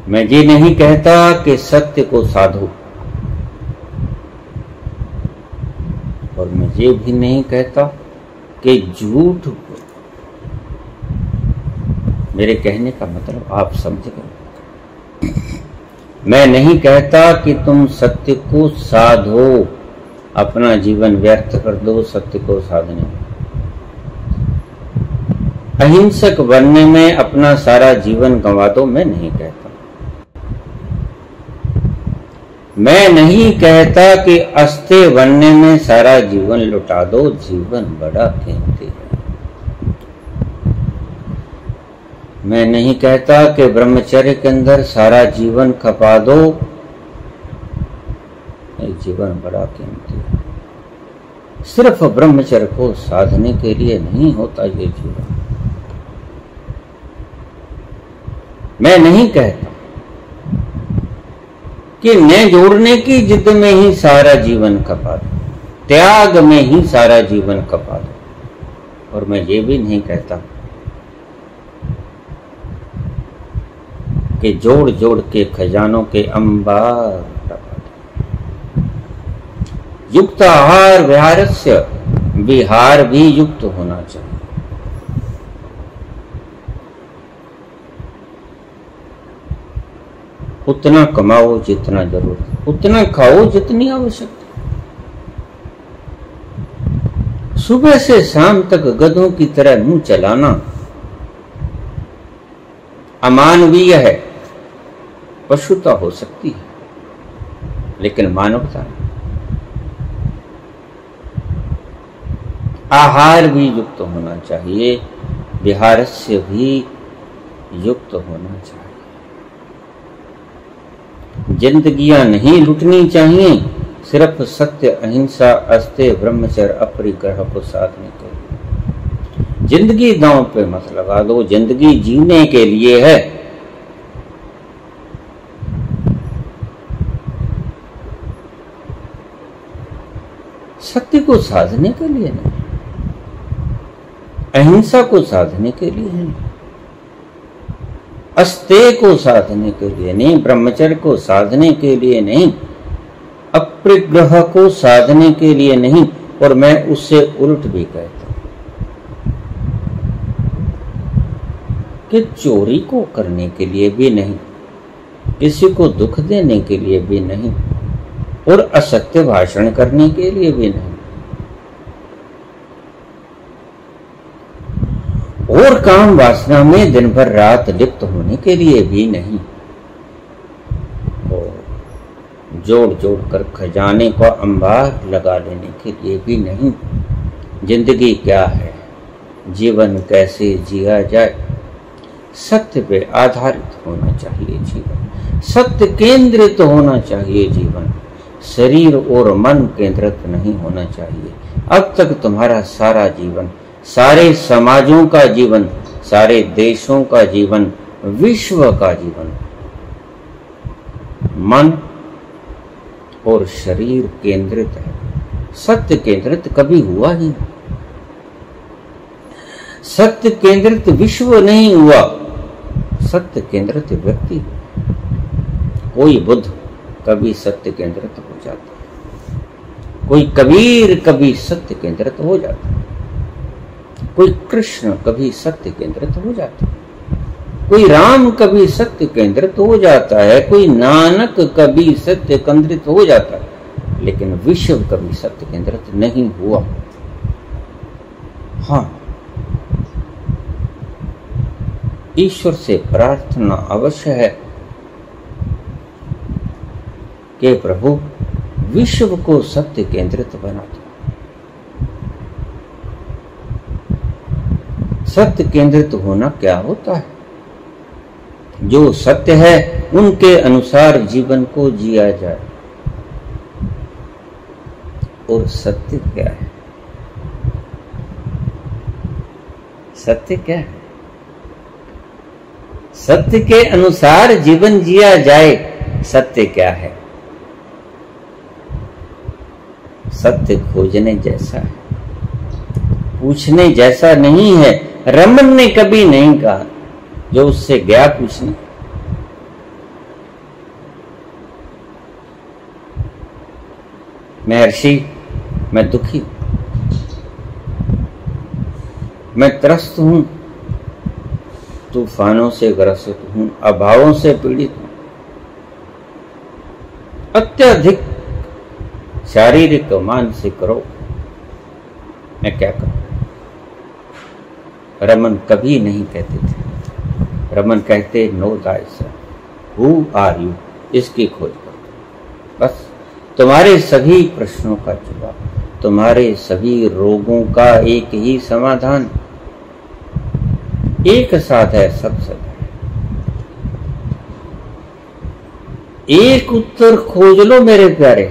मैं ये नहीं कहता कि सत्य को साधो, और मैं ये भी नहीं कहता कि झूठ। मेरे कहने का मतलब आप समझ गए। मैं नहीं कहता कि तुम सत्य को साधो, अपना जीवन व्यर्थ कर दो सत्य को साधने में। अहिंसक बनने में अपना सारा जीवन गंवा दो, मैं नहीं कहता। मैं नहीं कहता कि अस्ते बनने में सारा जीवन लुटा दो, जीवन बड़ा कीमती है। मैं नहीं कहता कि ब्रह्मचर्य के अंदर सारा जीवन खपा दो, जीवन बड़ा कीमती है। सिर्फ ब्रह्मचर्य को साधने के लिए नहीं होता ये जीवन। मैं नहीं कहता कि न जोड़ने की जिद में ही सारा जीवन खपा दो, त्याग में ही सारा जीवन खपा दो। और मैं ये भी नहीं कहता कि जोड़ जोड़ के खजानों के अंबार टपा दो। युक्त आहार विहारस्य विहार भी युक्त होना चाहिए। उतना कमाओ जितना जरूरत, उतना खाओ जितनी आवश्यकता। सुबह से शाम तक गधों की तरह मुंह चलाना अमानवीय है। पशुता हो सकती है लेकिन मानवता नहीं। आहार भी युक्त होना चाहिए, विहारस्य भी युक्त होना चाहिए। जिंदगियां नहीं लुटनी चाहिए, सिर्फ सत्य, अहिंसा, अस्तेय, ब्रह्मचर्य, अपरिग्रह को साधने के लिए। जिंदगी दांव पे मत लगा दो, जिंदगी जीने के लिए है। सत्य को साधने के लिए नहीं, अहिंसा को साधने के लिए नहीं, अस्तेय को साधने के लिए नहीं, ब्रह्मचर्य को साधने के लिए नहीं, अपरिग्रह को साधने के लिए नहीं। और मैं उससे उल्ट भी कहता हूं कि चोरी को करने के लिए भी नहीं, किसी को दुख देने के लिए भी नहीं, और असत्य भाषण करने के लिए भी नहीं, और काम वासना में दिन भर रात लिप्त होने के लिए भी नहीं, और जोड़ जोड़ कर खजाने को अंबार लगा लेने के लिए भी नहीं। जिंदगी क्या है, जीवन कैसे जिया जाए, सत्य पे आधारित होना चाहिए जीवन, सत्य केंद्रित होना चाहिए जीवन, शरीर और मन केंद्रित नहीं होना चाहिए। अब तक तुम्हारा सारा जीवन, सारे समाजों का जीवन, सारे देशों का जीवन, विश्व का जीवन मन और शरीर केंद्रित है, सत्य केंद्रित कभी हुआ ही नहीं। सत्य केंद्रित विश्व नहीं हुआ, सत्य केंद्रित व्यक्ति। कोई बुद्ध कभी सत्य केंद्रित हो जाता है, कोई कबीर कभी सत्य केंद्रित हो जाता है, कोई कृष्ण कभी सत्य केंद्रित हो जाता है, कोई राम कभी सत्य केंद्रित हो जाता है, कोई नानक कभी सत्य केंद्रित हो जाता है, लेकिन विश्व कभी सत्य केंद्रित नहीं हुआ। हाँ, ईश्वर से प्रार्थना अवश्य है कि प्रभु विश्व को सत्य केंद्रित बना दो। सत्य केंद्रित होना क्या होता है? जो सत्य है उनके अनुसार जीवन को जिया जाए। और सत्य क्या है? सत्य क्या है? सत्य के अनुसार जीवन जिया जाए। सत्य क्या है? सत्य खोजने जैसा है, पूछने जैसा नहीं है। रमन ने कभी नहीं कहा, जो उससे गया पूछने। महर्षि, मैं दुखी हूं, मैं त्रस्त हूं, तूफानों से ग्रसित हूं, अभावों से पीड़ित हूं, अत्यधिक शारीरिक मानसिक रोग, मैं क्या करूं? रमन कभी नहीं कहते थे। रमन कहते no thyself, who are you, इसकी खोज करो। बस तुम्हारे सभी प्रश्नों का जवाब, तुम्हारे सभी रोगों का एक ही समाधान, एक साथ है, सब सद है। एक उत्तर खोज लो मेरे प्यारे,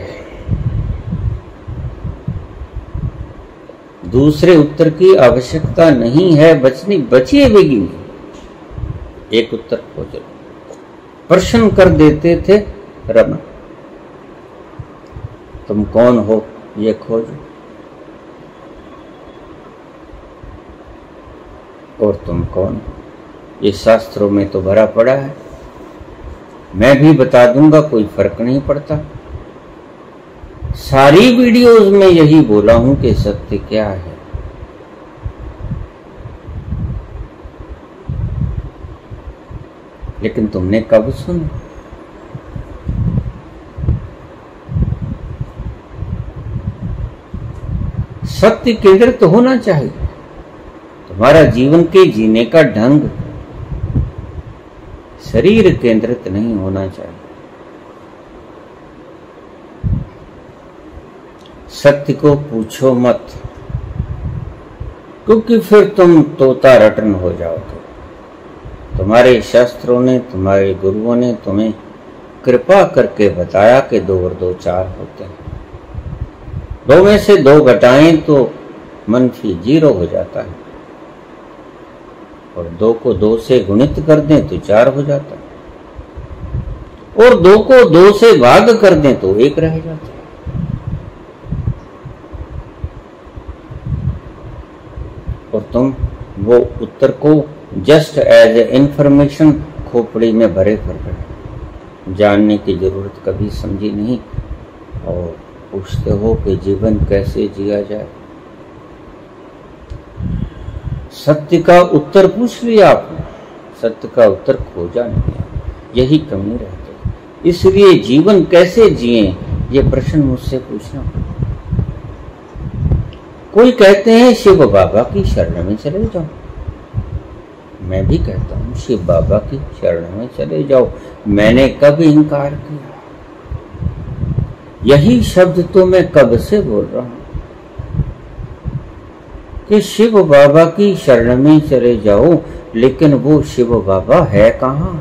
दूसरे उत्तर की आवश्यकता नहीं है, बचिए बेगिंगे। एक उत्तर खोज लो। प्रश्न कर देते थे रमन, तुम कौन हो ये खोजो, और तुम कौन हो ये शास्त्रों में तो भरा पड़ा है। मैं भी बता दूंगा, कोई फर्क नहीं पड़ता। सारी वीडियोस में यही बोला हूं कि सत्य क्या है। लेकिन तुमने कब सुना? सत्य केंद्रित होना चाहिए। तुम्हारा जीवन के जीने का ढंग शरीर केंद्रित नहीं होना चाहिए। सत्य को पूछो मत, क्योंकि फिर तुम तोता रटन हो जाओगे। तुम्हारे शास्त्रों ने, तुम्हारे गुरुओं ने तुम्हें कृपा करके बताया कि 2 और 2 4 होते हैं। 2 में से 2 घटाएं तो -0 हो जाता है, और 2 को 2 से गुणित कर दें तो 4 हो जाता है, और 2 को 2 से भाग कर दें तो 1 रह जाता है। और तुम वो उत्तर को जस्ट एज ए इंफॉर्मेशन खोपड़ी में भरे रहे, जानने की जरूरत कभी समझी नहीं, और पूछते हो कि जीवन कैसे जिया जाए। सत्य का उत्तर पूछ लिया आपने, सत्य का उत्तर खोजा नहीं, यही कमी रहती। इसलिए जीवन कैसे जिए ये प्रश्न मुझसे पूछना। कोई कहते हैं शिव बाबा की शरण में चले जाओ, मैं भी कहता हूं शिव बाबा की शरण में चले जाओ। मैंने कब इनकार किया? यही शब्द तो मैं कब से बोल रहा हूं कि शिव बाबा की शरण में चले जाओ, लेकिन वो शिव बाबा है कहां?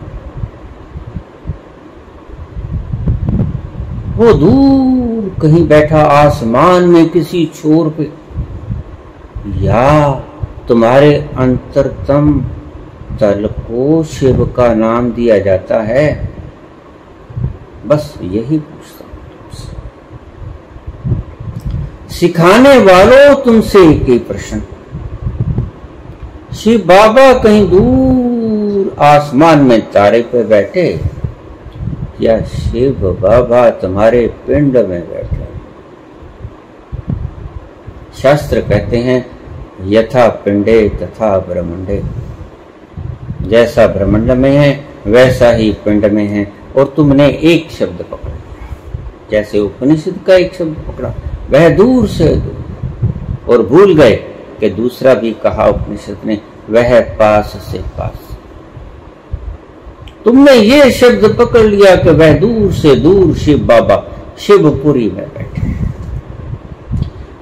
वो दूर कहीं बैठा आसमान में किसी छोर पे, या तुम्हारे अंतरतम तल को शिव का नाम दिया जाता है? बस यही पूछता हूं तुमसे। सिखाने वालों तुमसे एक ही प्रश्न, शिव बाबा कहीं दूर आसमान में तारे पे बैठे, या शिव बाबा तुम्हारे पिंड में बैठे? शास्त्र कहते हैं यथा पिंडे तथा ब्रह्मंडे, जैसा ब्रह्मांड में है वैसा ही पिंड में है। और तुमने एक शब्द पकड़ा, जैसे उपनिषद का एक शब्द पकड़ा, वह दूर से दूर, और भूल गए कि दूसरा भी कहा उपनिषद ने, वह पास से पास। तुमने ये शब्द पकड़ लिया कि वह दूर से दूर शिव बाबा शिवपुरी में बैठे,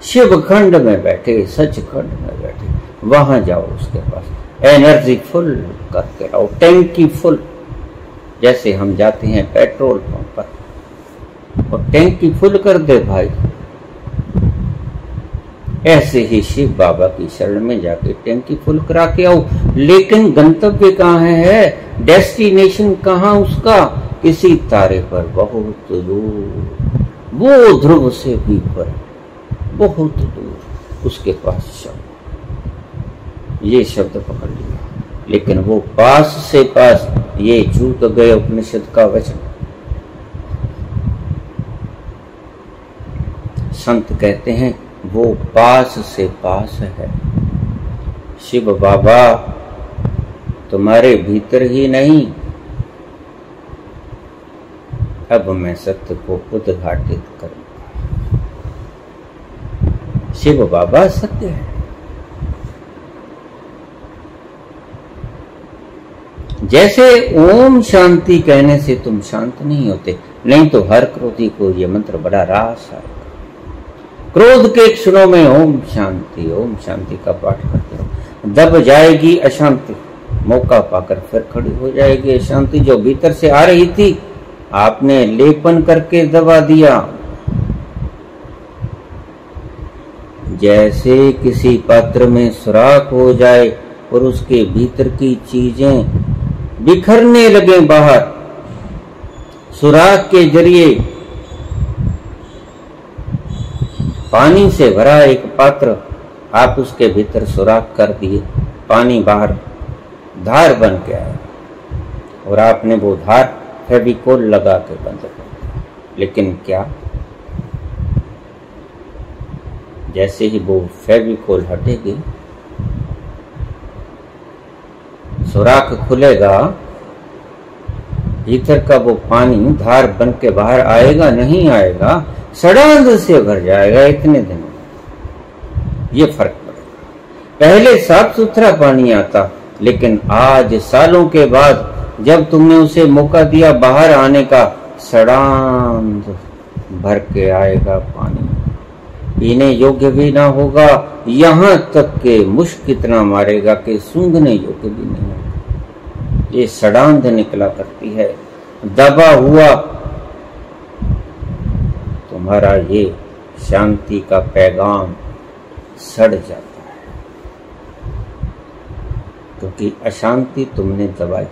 शिवखंड में बैठे, सचखंड में बैठे। वहां जाओ, उसके पास एनर्जी फुल करके लाओ, टैंकी फुल। जैसे हम जाते हैं पेट्रोल पंप पर और टैंकी फुल कर दे भाई, ऐसे ही शिव बाबा की शरण में जाके टैंकी फुल करा के आओ। लेकिन गंतव्य कहाँ है? डेस्टिनेशन कहाँ उसका? किसी तारे पर बहुत दूर, वो ध्रुव से भी पर बहुत दूर, उसके पास जाओ। ये शब्द पकड़ लिया, लेकिन वो पास से पास, ये चूक गए उपनिषद का वचन। संत कहते हैं वो पास से पास है। शिव बाबा तुम्हारे भीतर ही नहीं। अब मैं सत्य को उद्घाटित करूंगा। शिव बाबा सत्य है। जैसे ओम शांति कहने से तुम शांत नहीं होते, नहीं तो हर क्रोधी को यह मंत्र बड़ा रास आएगा। क्रोध के क्षणों में ओम शांति का पाठ करते हो, दब जाएगी अशांति, मौका पाकर फिर खड़ी हो जाएगी अशांति। जो भीतर से आ रही थी आपने लेपन करके दबा दिया, जैसे किसी पात्र में सुराख हो जाए और उसके भीतर की चीजें बिखरने लगे बाहर। सुराख के जरिए पानी से भरा एक पात्र, आप उसके भीतर सुराख कर दिए, पानी बाहर धार बन के आया और आपने वो धार फेविकोल लगा के बंद कर दिया। लेकिन क्या, जैसे ही वो फेविकोल हटेगी, सुराख खुलेगा, भीतर का वो पानी धार बन के बाहर आएगा? नहीं आएगा, सड़ांध से भर जाएगा इतने दिनों में। ये फर्क पड़ेगा। पहले साफ सुथरा पानी आता, लेकिन आज सालों के बाद जब तुमने उसे मौका दिया बाहर आने का, सड़ांध भर के आएगा पानी, पीने योग्य भी ना होगा, यहां तक के मुश्क इतना मारेगा कि सूंघने योग्य भी नहीं होगा। ये सड़ांध निकला करती है। दबा हुआ तुम्हारा ये शांति का पैगाम सड़ जाता है, क्योंकि अशांति तुमने दबाई।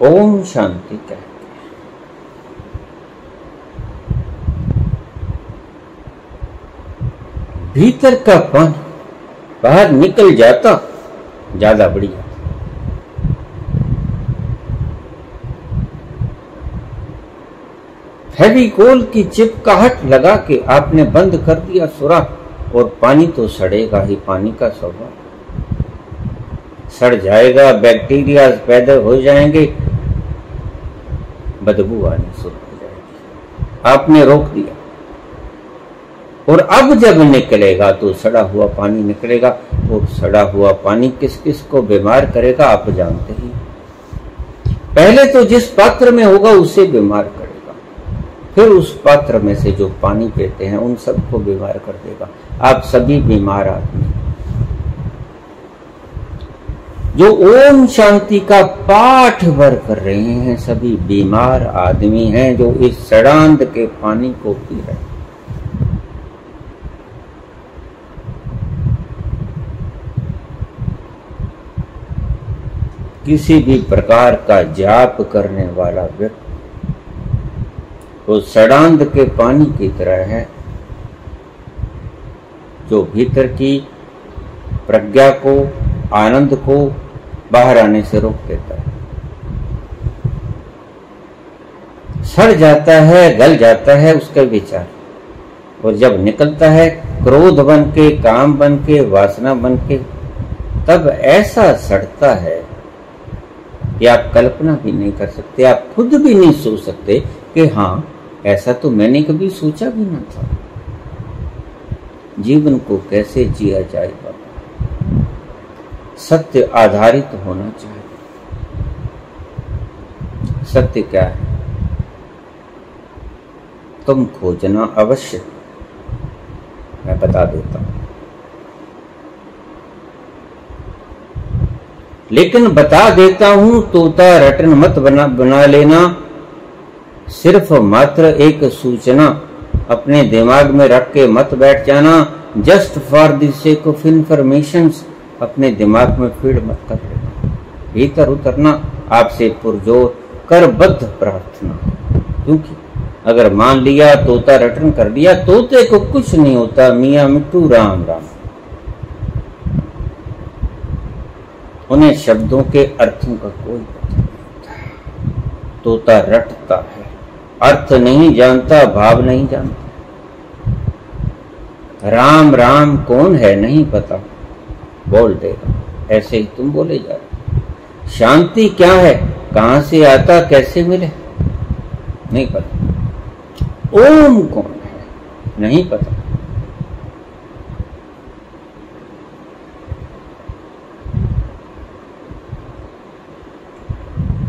ओम शांति कहते हैं। भीतर का पानी बाहर निकल जाता, ज्यादा बढ़िया। फेविकोल की चिपकाहट लगा के आपने बंद कर दिया सुराख, और पानी तो सड़ेगा ही, पानी का स्वभाव सड़ जाएगा, बैक्टीरिया पैदा हो जाएंगे, बदबू आनी शुरू हो जाएगी। आपने रोक दिया, और अब जब निकलेगा तो सड़ा हुआ पानी निकलेगा। और सड़ा हुआ पानी किस किस को बीमार करेगा आप जानते ही। पहले तो जिस पात्र में होगा उसे बीमार करेगा, फिर उस पात्र में से जो पानी पीते हैं उन सबको बीमार कर देगा। आप सभी बीमार आदमी जो ओम शांति का पाठ भर कर रहे हैं, सभी बीमार आदमी हैं जो इस सड़ांध के पानी को पी रहे हैं। किसी भी प्रकार का जाप करने वाला व्यक्ति वो सड़ांध के पानी की तरह है, जो भीतर की प्रज्ञा को, आनंद को बाहर आने से रोक देता है। सड़ जाता है, गल जाता है उसका विचार, और जब निकलता है क्रोध बन के, काम बन के, वासना बन के, तब ऐसा सड़ता है कि आप कल्पना भी नहीं कर सकते। आप खुद भी नहीं सोच सकते कि हाँ, ऐसा तो मैंने कभी सोचा भी ना था। जीवन को कैसे जिया जाएगा? सत्य आधारित होना चाहिए। सत्य क्या है? तुम खोजना अवश्य, मैं बता देता हूं, लेकिन बता देता हूं, तोता रटन मत बना लेना। सिर्फ मात्र एक सूचना अपने दिमाग में रख के मत बैठ जाना। Just for the sake of information अपने दिमाग में फीड मत कर लेना। भीतर उतरना, आपसे पुरजोर करबद्ध प्रार्थना। क्योंकि अगर मान लिया तोता रटन कर दिया, तोते को कुछ नहीं होता। मियां मिट्टू राम राम। उन्हें शब्दों के अर्थों का कोई पता नहीं होता। तोता रटता है, अर्थ नहीं जानता, भाव नहीं जानता। राम राम कौन है नहीं पता, बोल देगा। ऐसे ही तुम बोले जा रहे। शांति क्या है, कहां से आता, कैसे मिले, नहीं पता। ओम कौन है, नहीं पता।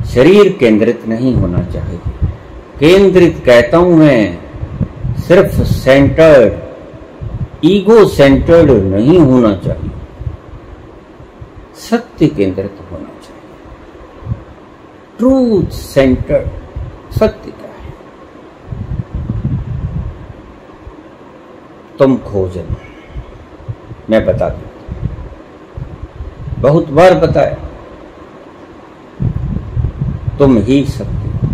शरीर केंद्रित नहीं होना चाहिए। केंद्रित कहता हूं मैं, सिर्फ सेंटर्ड, ईगो सेंटर्ड नहीं होना चाहिए। सत्य केंद्रित होना चाहिए। Truth centred. सत्य क्या है? तुम खोजना। मैं बता दूं, बहुत बार बताया, तुम ही सत्य हो।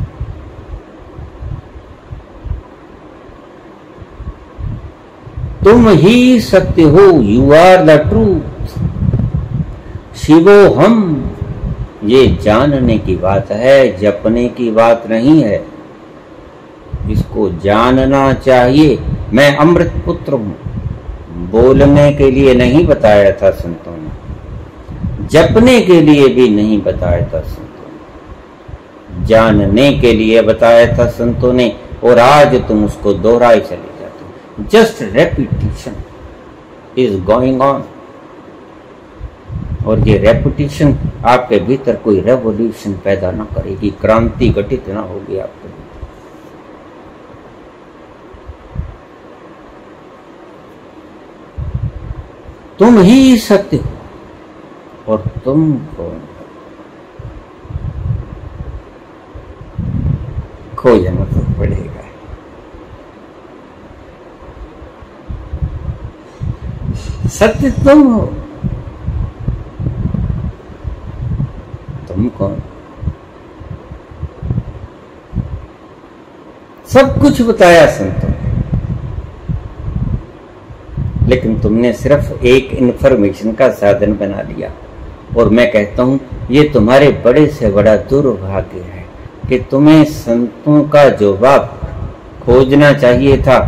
तुम ही सत्य हो। You are the truth. शिवो हम। ये जानने की बात है, जपने की बात नहीं है। इसको जानना चाहिए। मैं अमृत पुत्र हूं। बोलने के लिए नहीं बताया था संतों ने, जपने के लिए भी नहीं बताया था संतों ने, जानने के लिए बताया था संतों ने। और आज तुम उसको दोहराए चले जाते हो। Just repetition is going on. और ये रेपिटेशन आपके भीतर कोई रेवोल्यूशन पैदा ना करेगी, क्रांति घटित ना होगी आपके भीतर। तुम ही सत्य हो और तुम कौन हो? खोजना तो पड़ेगा। सत्य तुम हो, तुम कौन? सब कुछ बताया संतों ने, लेकिन तुमने सिर्फ एक इंफॉर्मेशन का साधन बना लिया। और मैं कहता हूं ये तुम्हारे बड़े से बड़ा दुर्भाग्य है कि तुम्हें संतों का जवाब खोजना चाहिए था,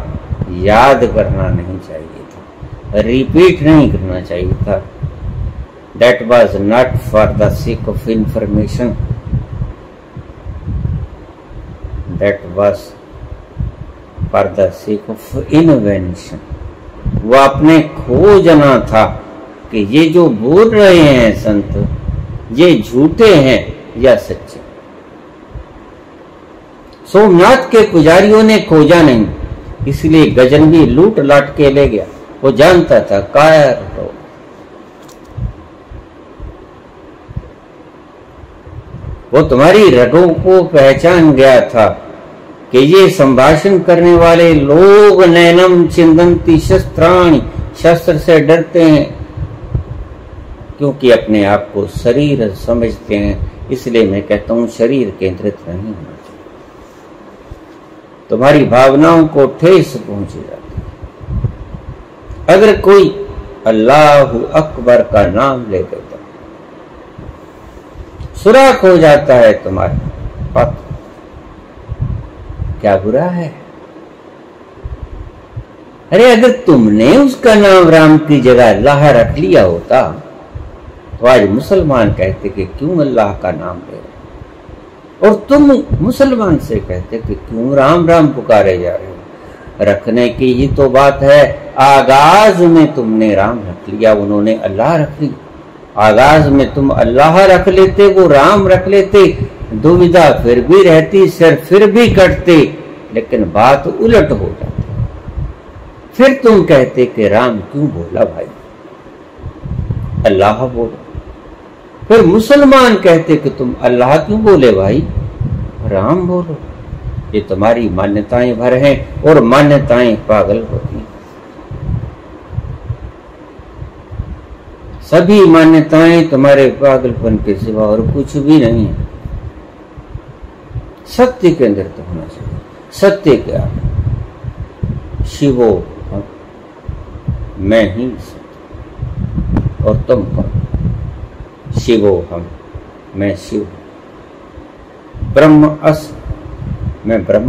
याद करना नहीं चाहिए था, रिपीट नहीं करना चाहिए था। That was not for the sake of information. That was for the sake of invention. वो आपने खोजना था कि ये जो बोल रहे हैं संत, ये झूठे हैं या सच्चे। सोमनाथ के पुजारियों ने खोजा नहीं, इसलिए गजन भी लूट लाट के ले गया। वो जानता था कायर हो। वो तुम्हारी रगों को पहचान गया था कि ये संभाषण करने वाले लोग नैनम चिंदंती शस्त्राणि, शस्त्र से डरते हैं, क्योंकि अपने आप को शरीर समझते हैं। इसलिए मैं कहता हूं शरीर केंद्रित नहीं होना चाहिए। तुम्हारी भावनाओं को ठेस पहुंच जाती है। अगर कोई अल्लाहु अकबर का नाम ले लेता, सुराख हो जाता है तुम्हारे पास। क्या बुरा है? अरे अगर तुमने उसका नाम राम की जगह अल्लाह रख लिया होता तो आज मुसलमान कहते कि क्यों अल्लाह का नाम ले रहे, और तुम मुसलमान से कहते कि क्यों राम राम पुकारे जा रहे हो। रखने की ही तो बात है। आगाज में तुमने राम रख लिया, उन्होंने अल्लाह रख लिया। आगाज में तुम अल्लाह रख लेते, वो राम रख लेते, दुविधा फिर भी रहती, सिर फिर भी कटते, लेकिन बात उलट हो जाती। फिर तुम कहते कि राम क्यों बोला भाई, अल्लाह बोला। फिर मुसलमान कहते कि तुम अल्लाह क्यों बोले भाई, राम बोलो। ये तुम्हारी मान्यताएं भर हैं, और मान्यताएं पागल होती हैं। सभी मान्यताएं तुम्हारे पागलपन के सिवा और कुछ भी नहीं है। सत्य के अंदर तो होना चाहिए। सत्य क्या? शिवो हम, मैं ही सत्य और तुम कौन? शिवो हम, मैं शिव। ब्रह्म अस, मैं ब्रह्म।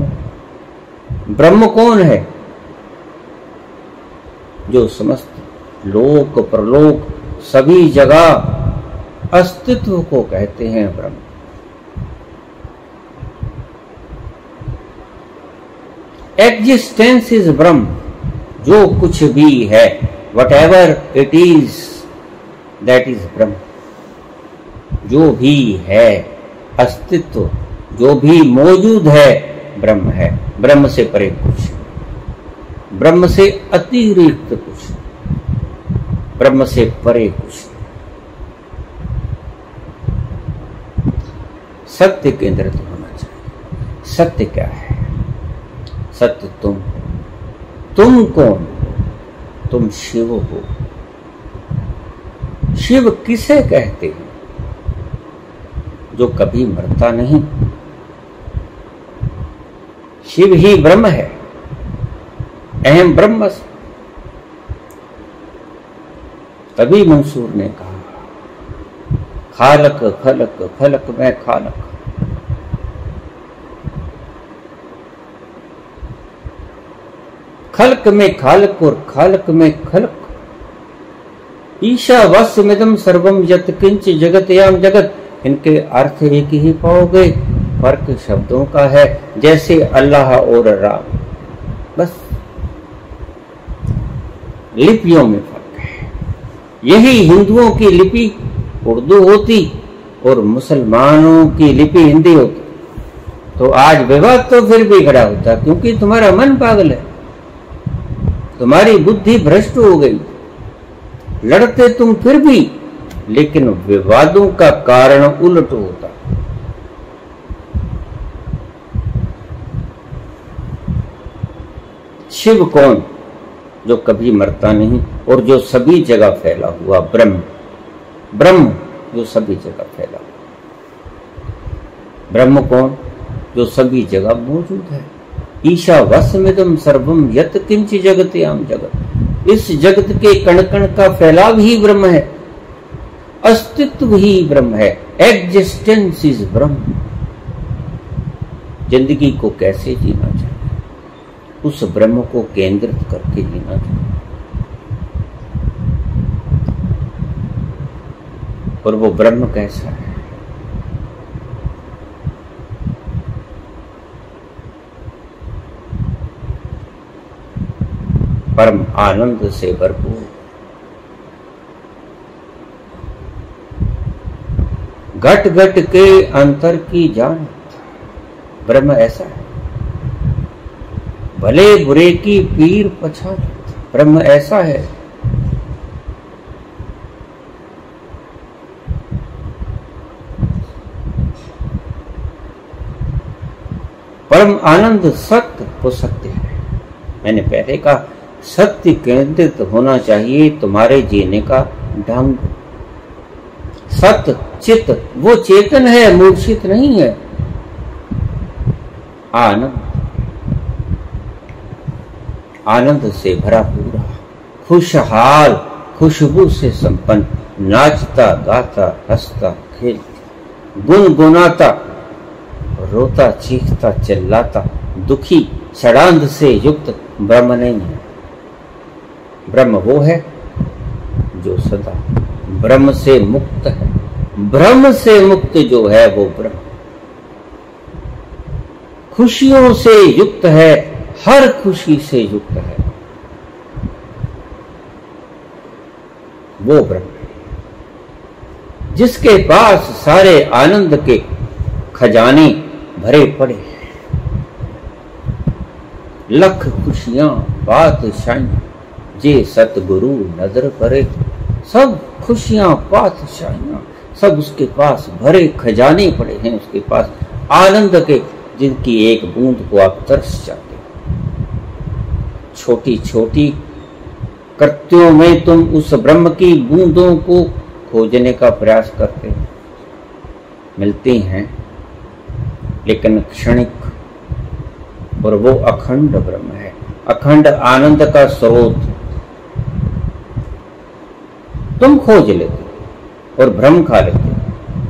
ब्रह्म कौन है? जो समस्त लोक प्रलोक सभी जगह अस्तित्व को कहते हैं ब्रह्म। एग्जिस्टेंस इज ब्रह्म। जो कुछ भी है, what ever it is, that is ब्रह्म। जो भी है अस्तित्व, जो भी मौजूद है, ब्रह्म है। ब्रह्म से परे कुछ, ब्रह्म से अतिरिक्त कुछ, ब्रह्म से परे कुछ। सत्य केंद्रित होना चाहिए। सत्य क्या है? सत्य तुम कौन? तुम शिव हो। शिव किसे कहते हैं? जो कभी मरता नहीं। शिव ही ब्रह्म है, अहम ब्रह्मस्मि। तभी मंसूर ने कहा, खालक खलक खलक में खालक। खलक में खालक और खालक में खलक। ईशावास्यमिदं सर्वम यत् किंच जगतयाम जगत। इनके अर्थ एक ही पाओगे, फर्क शब्दों का है, जैसे अल्लाह और राम, बस लिपियों में फर्क है। यही हिंदुओं की लिपि उर्दू होती और मुसलमानों की लिपि हिंदी होती तो आज विवाद तो फिर भी खड़ा होता, क्योंकि तुम्हारा मन पागल है, तुम्हारी बुद्धि भ्रष्ट हो गई। लड़ते तुम फिर भी, लेकिन विवादों का कारण उल्ट होता। शिव कौन? जो कभी मरता नहीं और जो सभी जगह फैला हुआ ब्रह्म। ब्रह्म जो सभी जगह फैला हुआ। ब्रह्म कौन? जो सभी जगह मौजूद है। ईशावास्यमिदं सर्वम यत् किंच जगतयाम जगत। इस जगत के कण कण का फैलाव ही ब्रह्म है, अस्तित्व ही ब्रह्म है। एग्जिस्टेंस इज ब्रह्म। जिंदगी को कैसे जीना चाहिए? उस ब्रह्म को केंद्रित करके जीना चाहिए। और वो ब्रह्म कैसा है? परम आनंद से भरपूर, घट घट के अंतर की जान। ब्रह्म ऐसा है, भले बुरे की पीर पछाड़। ब्रह्म ऐसा है, परम आनंद सत्य वो सत्य है। मैंने पहले कहा, सत्य केंद्रित होना चाहिए तुम्हारे जीने का ढंग। सत्य चित्त वो चेतन है, मूर्छित नहीं है। आनंद, आनंद से भरा पूरा, खुशहाल, खुशबू से संपन्न, नाचता गाता हंसता खेलता, गुनगुनाता, रोता चीखता चिल्लाता, दुखी षडांध से युक्त ब्रह्म नहीं है। ब्रह्म वो है जो सदा ब्रह्म से मुक्त है। ब्रह्म से मुक्त जो है वो ब्रह्म खुशियों से युक्त है, हर खुशी से युक्त है। वो ब्रह्म जिसके पास सारे आनंद के खजाने भरे पड़े हैं। लख खुशियां बादशाहियां जे सतगुरु नजर करे। सब खुशियां बादशाहियां सब उसके पास भरे खजाने पड़े हैं। उसके पास आनंद के, जिनकी एक बूंद को आप तरस जाते हो। छोटी छोटी कृत्यों में तुम उस ब्रह्म की बूंदों को खोजने का प्रयास करते हो, मिलती हैं लेकिन क्षणिक, और वो अखंड ब्रह्म है, अखंड आनंद का स्रोत। तुम खोज लेते और भ्रम खा लेते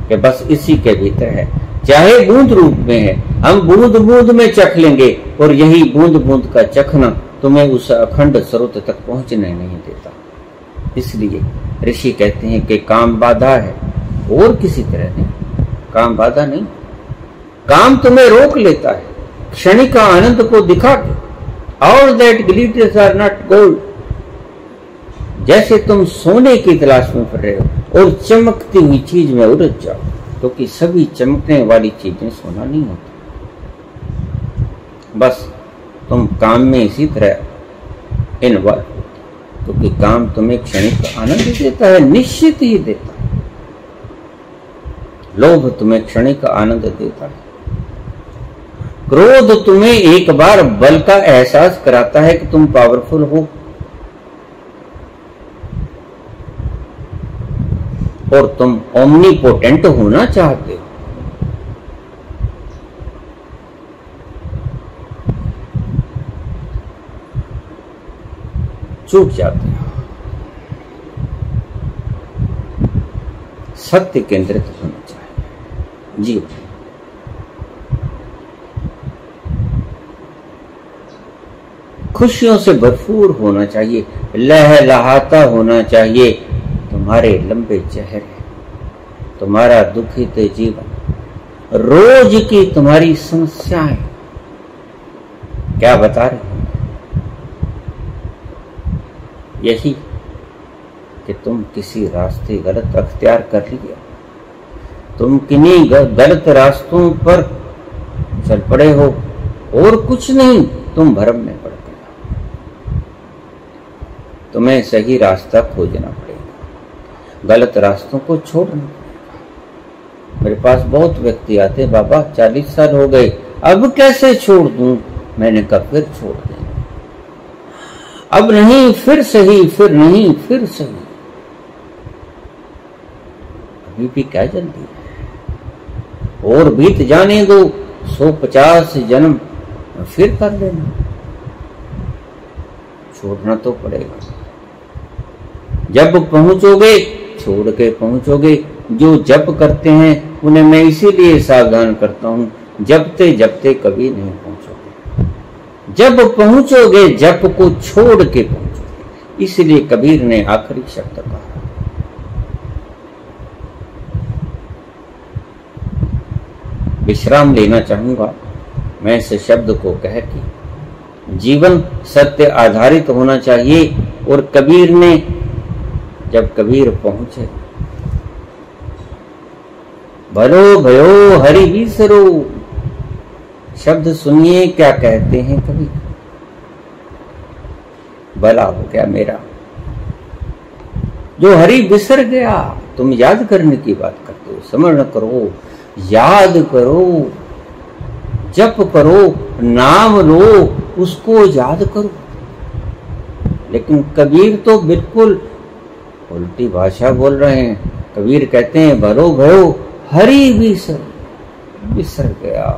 कि बस इसी के भीतर है, चाहे बूंद रूप में है। हम बूंद बूंद में चख लेंगे और यही बूंद बूंद का चखना तुम्हें उस अखंड स्रोत तक पहुंचने नहीं देता। इसलिए ऋषि कहते हैं कि काम बाधा है, और किसी तरह नहीं। काम बाधा नहीं, काम तुम्हें रोक लेता है क्षणिक आनंद को दिखा के। All that glitters are not gold. जैसे तुम सोने की तलाश में पड़ रहे हो और चमकती हुई चीज में उलझ जाओ, क्योंकि सभी चमकने वाली चीजें सोना नहीं होती। बस तुम काम में इसी तरह इन्वॉल्व हो, क्योंकि काम तुम्हें क्षणिक आनंद देता है, निश्चित ही देता है। लोभ तुम्हें क्षणिक आनंद देता है। क्रोध तुम्हें एक बार बल का एहसास कराता है कि तुम पावरफुल हो, और तुम ओमनीपोटेंट होना चाहते हो। चूक जाते हो। सत्य केंद्रित होना चाहिए जीवन। खुशियों से भरपूर होना चाहिए, लहलहाता होना चाहिए तुम्हारे लंबे चेहरे, तुम्हारा दुखित जीवन, रोज की तुम्हारी समस्याएं क्या बता रही हैं? यही कि तुम किसी रास्ते गलत अख्तियार कर लिया, तुम किन्हीं गलत रास्तों पर चल पड़े हो और कुछ नहीं, तुम भ्रम में पड़ गए। तुम्हें सही रास्ता खोजना पड़ेगा, गलत रास्तों को छोड़ना पड़ेगा। मेरे पास बहुत व्यक्ति आते, बाबा 40 साल हो गए, अब कैसे छोड़ दूं? मैंने कहा फिर छोड़ दें, अब नहीं फिर सही, फिर नहीं फिर सही। अभी भी क्या जल्दी है, और बीत जाने दो 150 जन्म, फिर कर लेना। छोड़ना तो पड़ेगा। जब पहुंचोगे छोड़ के पहुंचोगे। जो जप करते हैं उन्हें मैं इसीलिए सावधान करता हूं, जपते जपते कभी नहीं पहुंचोगे। जब पहुंचोगे जप को छोड़ के पहुंचोगे। इसलिए कबीर ने आखिरी शब्द कहा, विश्राम लेना चाहूंगा मैं इस शब्द को कह के। जीवन सत्य आधारित होना चाहिए। और कबीर ने, जब कबीर पहुंचे, भलो भयो हरि बिसरो, शब्द सुनिए क्या कहते हैं कबीर। भला हो गया मेरा जो हरि बिसर गया। तुम याद करने की बात करते हो, स्मरण करो, याद करो, जप करो, नाम लो, उसको याद करो। लेकिन कबीर तो बिल्कुल उल्टी भाषा बोल रहे हैं। कबीर कहते हैं भलो भयो हरि बिसर गया,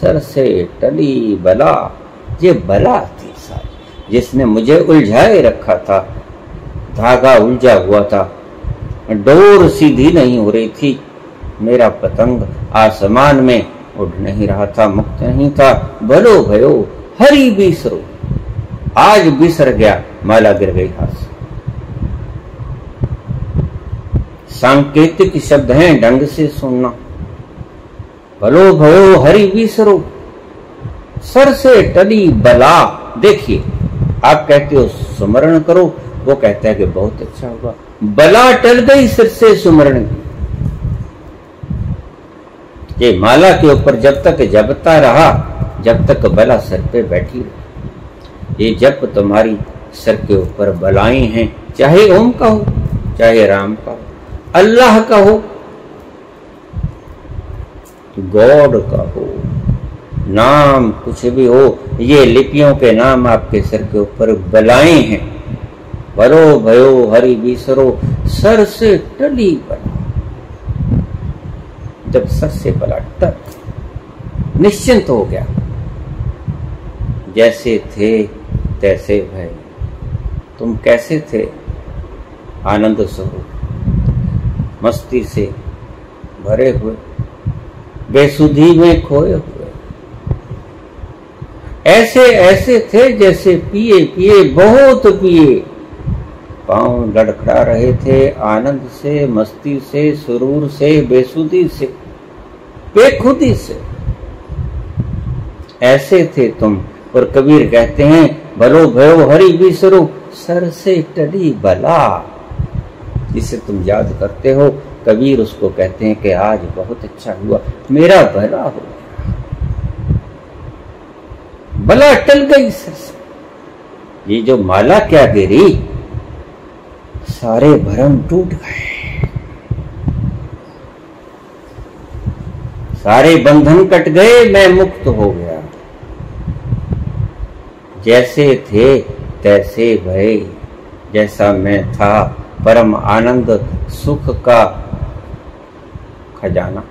सर से टली बला। ये बला थी सारी, जिसने मुझे उलझाए रखा था। धागा उलझा हुआ था, डोर सीधी नहीं हो रही थी, मेरा पतंग आसमान में उड़ नहीं रहा था, मुक्त नहीं था। भलो भयो हरि बिसरो, आज बिसर गया, माला गिर गई हाथ से। सांकेतिक शब्द हैं, ढंग से सुनना। भलो भयो हरि बिसरो, सर से टली बला। देखिए, आप कहते हो सुमरण करो, वो कहता है कि बहुत अच्छा होगा। बला टल गई सिर से सुमरण की। ये माला के ऊपर जब तक जपता रहा, जब तक बला सर पे बैठी रही। ये जप तुम्हारी सर के ऊपर बलाएं हैं, चाहे ओम का हो, चाहे राम का हो, अल्लाह का हो, गॉड का हो, नाम कुछ भी हो, ये लिपियों के नाम आपके सर के ऊपर बलाएं हैं। भलो भयो हरि बिसरो, सर से टली बला। जब सर से बला टल, निश्चिंत हो गया, जैसे थे तैसे भय। तुम कैसे थे? आनंद स्वरूप, मस्ती से भरे हुए, बेसुधी में खोए हुए, ऐसे ऐसे थे जैसे पिए पिए बहुत पिए, पांव लड़खड़ा रहे थे आनंद से, मस्ती से, सुरूर से, बेसुधी से, बेखुदी से। ऐसे थे तुम। और कबीर कहते हैं भलो भयो हरि बिसरो, सर से टली बला। जिसे तुम याद करते हो, कबीर उसको कहते हैं कि आज बहुत अच्छा हुआ, मेरा भला हो गया, बला टल गई सर से। ये जो माला क्या गिरी, सारे भ्रम टूट गए, सारे बंधन कट गए, मैं मुक्त हो गया। जैसे थे तैसे भय, जैसा मैं था परम आनंद सुख का खजाना,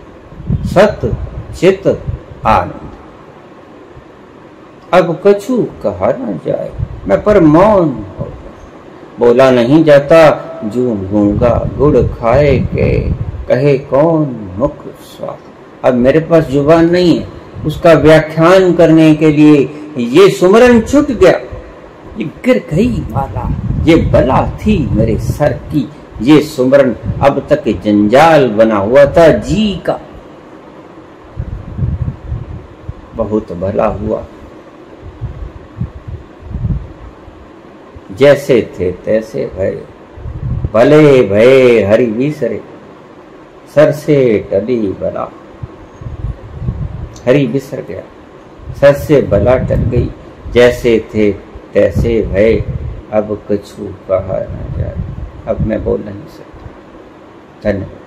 सत चित आनंद। अब कछु कहा न जाए, मैं पर मौन हो गया। बोला नहीं जाता जू गूंगा गुड़ खाए के, कहे कौन मुख स्वाद। अब मेरे पास जुबान नहीं है उसका व्याख्यान करने के लिए। ये सुमरन छूट गया, ये गिर गई माला, ये बला थी मेरे सर की। ये सुमरन अब तक जंजाल बना हुआ था जी का। बहुत भला हुआ, जैसे थे तैसे भये, भले भये हरि बिसरे, सर से टली बला। हरि बिसर गया, सर से बला टल गई, जैसे थे तैसे भये, अब कछु कहा न जाए। अब मैं बोल नहीं सकता। धन्यवाद।